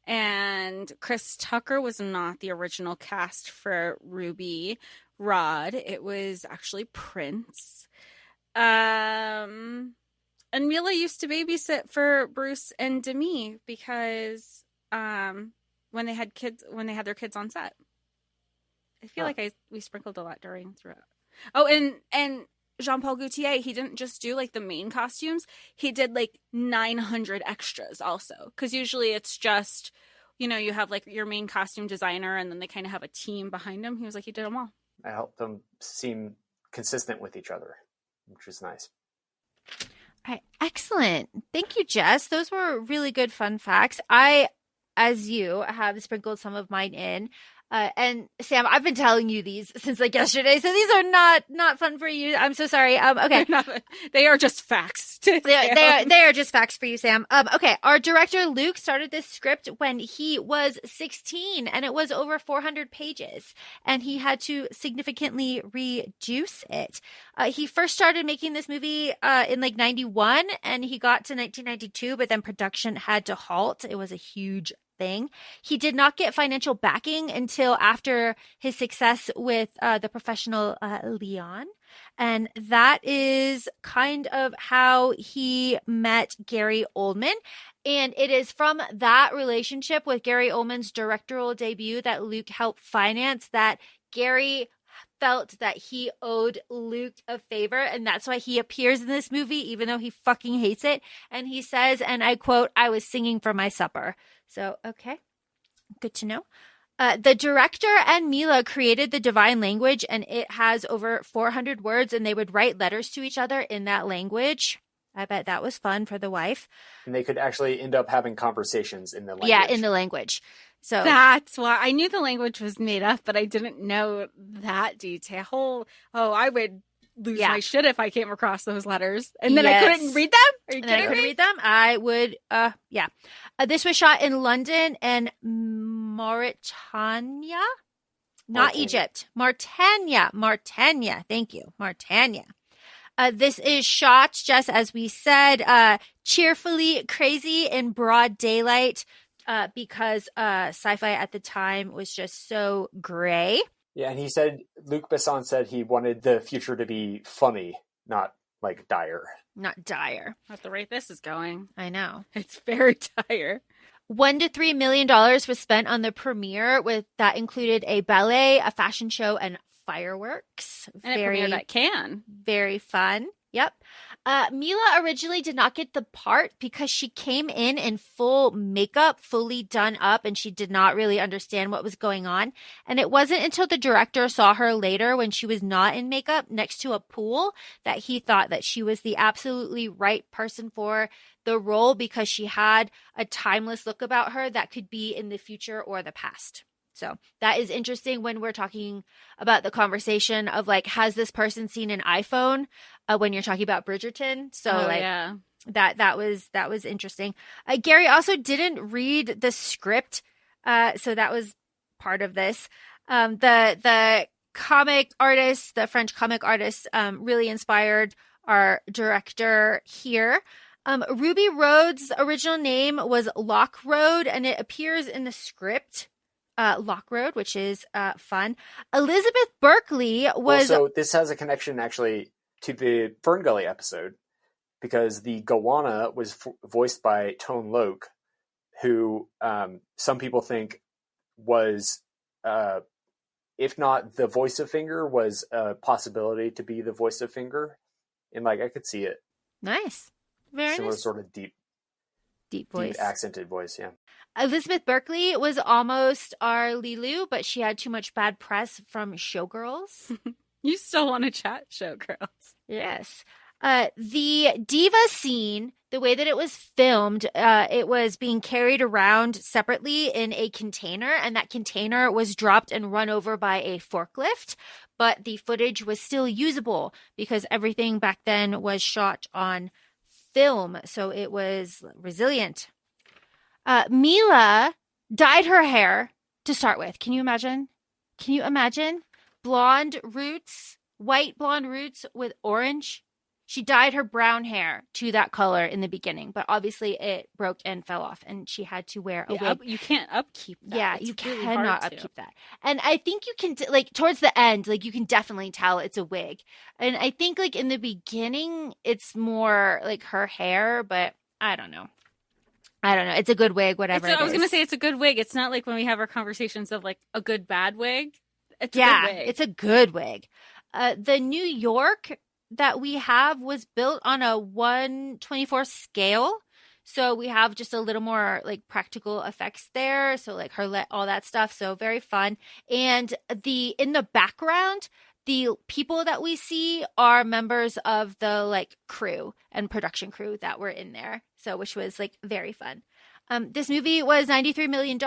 and Chris Tucker was not the original cast for Ruby Rod. It was actually Prince. And Milla used to babysit for Bruce and Demi because when they had their kids on set. I feel like we sprinkled a lot throughout. Oh, and Jean-Paul Gaultier, he didn't just do like the main costumes. He did like 900 extras also. Because usually it's just, you have like your main costume designer and then they kind of have a team behind him. He was like, he did them all. I helped them seem consistent with each other, which was nice. All right, excellent. Thank you, Jess. Those were really good fun facts. I, as you, have sprinkled some of mine in. And Sam, I've been telling you these since like yesterday, so these are not fun for you. I'm so sorry. Okay, they are just facts. They are just facts for you, Sam. Okay, our director Luke started this script when he was 16, and it was over 400 pages, and he had to significantly reduce it. He first started making this movie in like 91, and he got to 1992, but then production had to halt. It was a huge thing. He did not get financial backing until after his success with the professional Leon. And that is kind of how he met Gary Oldman. And it is from that relationship with Gary Oldman's directorial debut that Luke helped finance that Gary felt that he owed Luke a favor, and that's why he appears in this movie, even though he fucking hates it. And he says, and I quote, "I was singing for my supper." So, okay, good to know. The director and Milla created the divine language, and it has over 400 words, and they would write letters to each other in that language. I bet that was fun for the wife. And they could actually end up having conversations in the language. Yeah, in the language. So that's why I knew the language was made up, but I didn't know that detail. Oh, I would lose my shit if I came across those letters. And then I couldn't read them? Are you kidding me? I couldn't read them? I would, yeah. This was shot in London and Mauritania? Not Egypt. Mauritania. Thank you. Mauritania. This is shot, just as we said, cheerfully crazy in broad daylight because sci-fi at the time was just so gray. Yeah, and he said, Luc Besson said he wanted the future to be funny, not like dire. Not dire. At the rate this is going. I know. It's very dire. $1 to $3 million was spent on the premiere. That included a ballet, a fashion show, and fireworks. And it premiered at Cannes. Very fun. Yep. Milla originally did not get the part because she came in full makeup, fully done up, and she did not really understand what was going on. And it wasn't until the director saw her later when she was not in makeup next to a pool that he thought that she was the absolutely right person for the role because she had a timeless look about her that could be in the future or the past. So that is interesting when we're talking about the conversation of like, has this person seen an iPhone when you're talking about Bridgerton? So that was interesting. Gary also didn't read the script. So that was part of this. The comic artist, the French comic artist, really inspired our director here. Ruby Rhodes' original name was Lock Road, and it appears in the script. Lock Road, which is fun. Elizabeth Berkley was... So this has a connection actually to the Fern Gully episode because the Goanna was voiced by Tone Loc, who some people think was if not the voice of Finger, was a possibility to be the voice of Finger. And like, I could see it. Nice. Very Similar nice. sort of deep voice. deep accented voice. Yeah. Elizabeth Berkley was almost our Lelu, but she had too much bad press from Showgirls. You still want to chat Showgirls? Yes. The diva scene, the way that it was filmed, it was being carried around separately in a container, and that container was dropped and run over by a forklift, but the footage was still usable because everything back then was shot on film, so it was resilient. Milla dyed her hair to start with. Can you imagine? Blonde roots, white blonde roots with orange. She dyed her brown hair to that color in the beginning, but obviously it broke and fell off, and she had to wear a wig. You can't upkeep that. Yeah, it's you really cannot hard to. upkeep that. And I think you can, towards the end, you can definitely tell it's a wig. And I think, in the beginning, it's more, her hair, but I don't know. It's a good wig, whatever it is. I was going to say it's a good wig. It's not like when we have our conversations of, a good, bad wig. It's a good wig. It's a good wig. The New York that we have was built on a 1/24 scale. So we have just a little more practical effects there. So her all that stuff. So very fun. And in the background, the people that we see are members of the crew and production crew that were in there. So which was very fun. This movie was $93 million,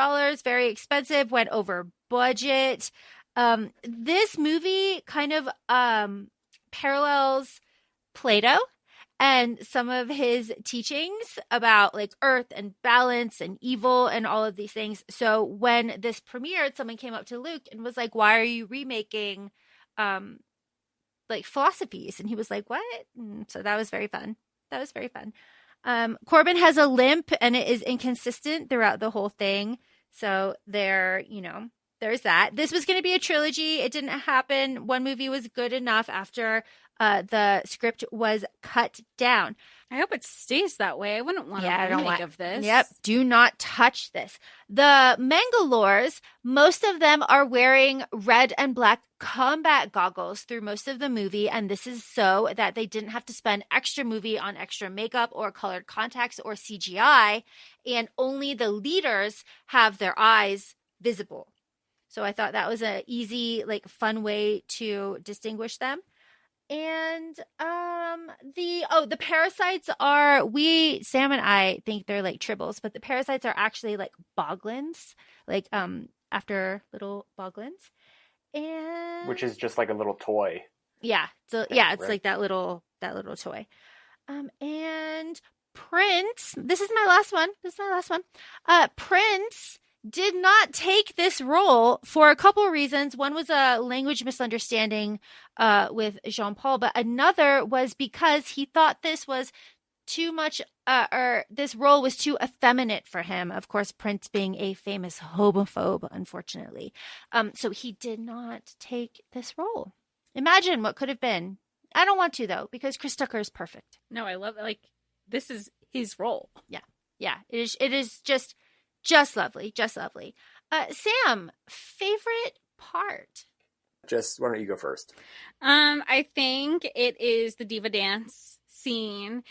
very expensive, went over budget. This movie kind of parallels Plato and some of his teachings about Earth and balance and evil and all of these things. So when this premiered, someone came up to Luke and was like, "Why are you remaking philosophies?" And he was like, "What?" And so that was very fun. Corbin has a limp and it is inconsistent throughout the whole thing. So there's that. This was going to be a trilogy. It didn't happen. One movie was good enough after the script was cut down. I hope it stays that way. I wouldn't want a remake of this. Yep. Do not touch this. The Mangalores, most of them are wearing red and black combat goggles through most of the movie. And this is so that they didn't have to spend extra movie on extra makeup or colored contacts or CGI. And only the leaders have their eyes visible. So I thought that was an easy, fun way to distinguish them. And the parasites are, Sam and I think they're tribbles, but the parasites are actually boglins, after little boglins. And Which is just like a little toy. Yeah. So yeah, it's right. that little toy. And Prince, this is my last one. Prince did not take this role for a couple of reasons. One was a language misunderstanding with Jean-Paul, but another was because he thought this was too much, or this role was too effeminate for him. Of course, Prince being a famous homophobe, unfortunately. So he did not take this role. Imagine what could have been. I don't want to, though, because Chris Tucker is perfect. No, I love it. This is his role. Yeah. It is just lovely. Sam, favorite part? Jess, why don't you go first? I think it is the diva dance scene,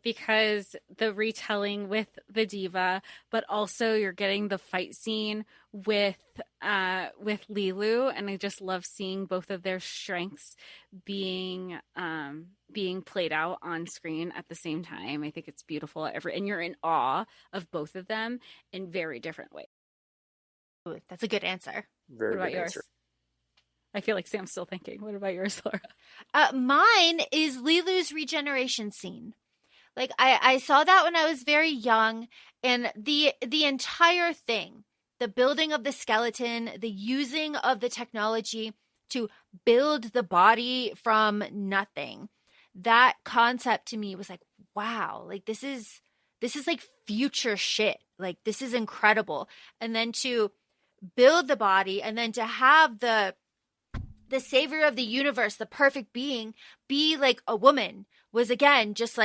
because the retelling with the diva, but also you're getting the fight scene with Lelu, and I just love seeing both of their strengths being played out on screen at the same time. I think it's beautiful. And you're in awe of both of them in very different ways. Ooh, that's a good answer. Very what about good yours? answer. I feel like Sam's still thinking. What about yours, Laura? Mine is Lelu's regeneration scene. I saw that when I was very young, and the entire thing, the building of the skeleton, the using of the technology to build the body from nothing. That concept to me was wow, this is future shit. This is incredible. And then to build the body, and then to have the savior of the universe, the perfect being, be a woman was, again, just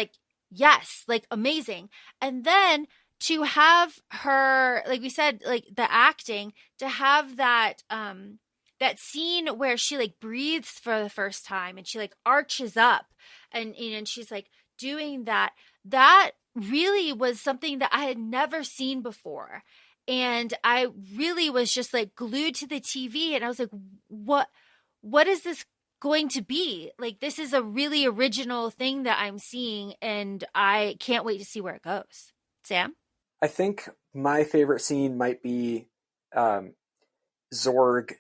yes, amazing. And then to have her, we said, the acting, to have that that scene where she like breathes for the first time and she like arches up and she's like doing that really was something that I had never seen before. And I really was just like glued to the TV and I was like, what is this going to be? Like, this is a really original thing that I'm seeing and I can't wait to see where it goes. Sam? I think my favorite scene might be Zorg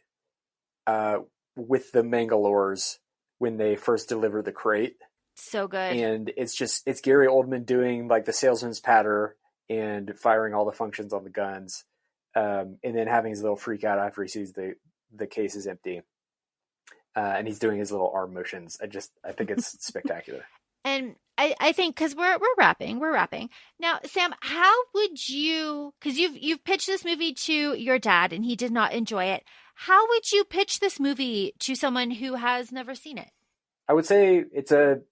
with the Mangalores when they first deliver the crate. So good. And it's Gary Oldman doing like the salesman's patter and firing all the functions on the guns, and then having his little freak out after he sees the case is empty, and he's doing his little arm motions. I think it's spectacular. And I think because we're wrapping now, Sam. How would you? Because you've pitched this movie to your dad and he did not enjoy it. How would you pitch this movie to someone who has never seen it? I would say it's an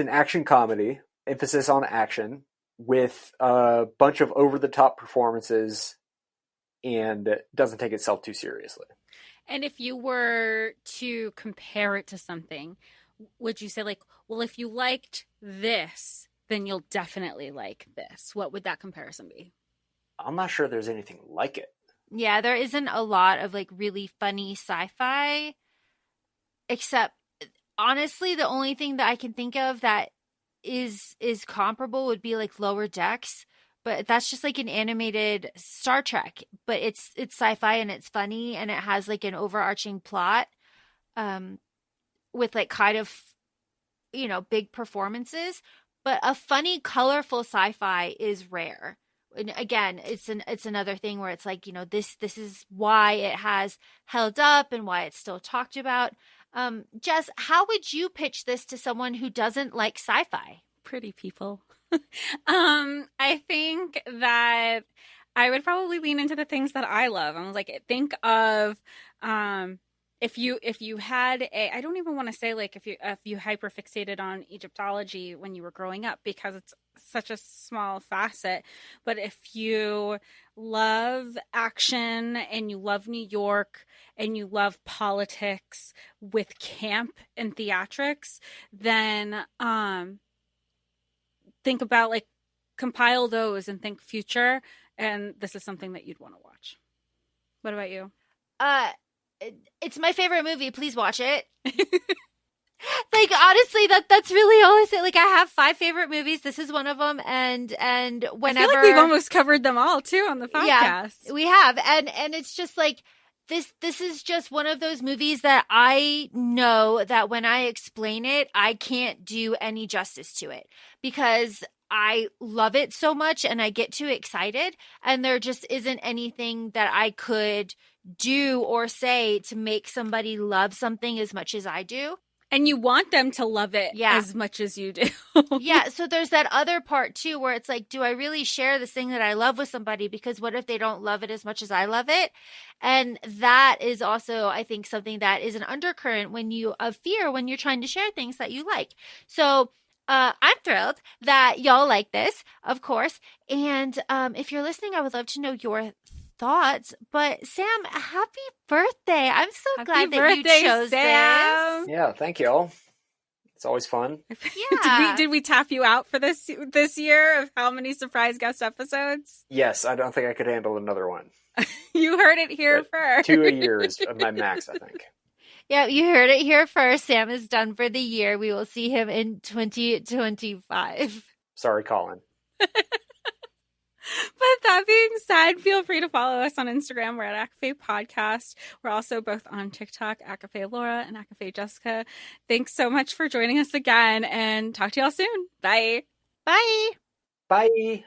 action comedy, emphasis on action, with a bunch of over-the-top performances, and doesn't take itself too seriously. And if you were to compare it to something, would you say like, well, if you liked this, then you'll definitely like this? What would that comparison be? I'm not sure there's anything like it. Yeah, there isn't a lot of like really funny sci-fi, except honestly, the only thing that I can think of that is comparable would be like Lower Decks, but that's just like an animated Star Trek, but it's sci-fi and it's funny and it has like an overarching plot with like kind of, you know, big performances, but a funny, colorful sci-fi is rare. And again, it's another thing where it's like, you know, this is why it has held up and why it's still talked about. Jess, how would you pitch this to someone who doesn't like sci-fi? Pretty people. I think that I would probably lean into the things that I love. I was like, think of if you had I don't even want to say like if you hyperfixated on Egyptology when you were growing up because it's such a small facet, but if you love action and you love New York and you love politics with camp and theatrics, then think about like compile those and think future, and this is something that you'd want to watch. What about you? It's my favorite movie. Please watch it. Like, honestly, that's really all I say. Like, I have 5 favorite movies. This is one of them. And whenever I feel like we've almost covered them all too on the podcast. Yeah, we have. And it's just like this is just one of those movies that I know that when I explain it, I can't do any justice to it because I love it so much and I get too excited, and there just isn't anything that I could do or say to make somebody love something as much as I do. And you want them to love it as much as you do. Yeah. So there's that other part too, where it's like, do I really share this thing that I love with somebody? Because what if they don't love it as much as I love it? And that is also, I think, something that is an undercurrent of fear when you're trying to share things that you like. So I'm thrilled that y'all like this, of course. And if you're listening, I would love to know your thoughts. But Sam, happy birthday. I'm so glad that you chose Sam. this. Yeah, thank you all. It's always fun. Yeah. Did we tap you out for this year of how many surprise guest episodes? Yes, I don't think I could handle another one. You heard it here first. 2 a year is my max, I think. Yeah, you heard it here first. Sam is done for the year. We will see him in 2025. Sorry, Colin. But that being said, feel free to follow us on Instagram. We're at ACOFAE Podcast. We're also both on TikTok, ACOFAE Laura and ACOFAE Jessica. Thanks so much for joining us again, and talk to y'all soon. Bye. Bye. Bye.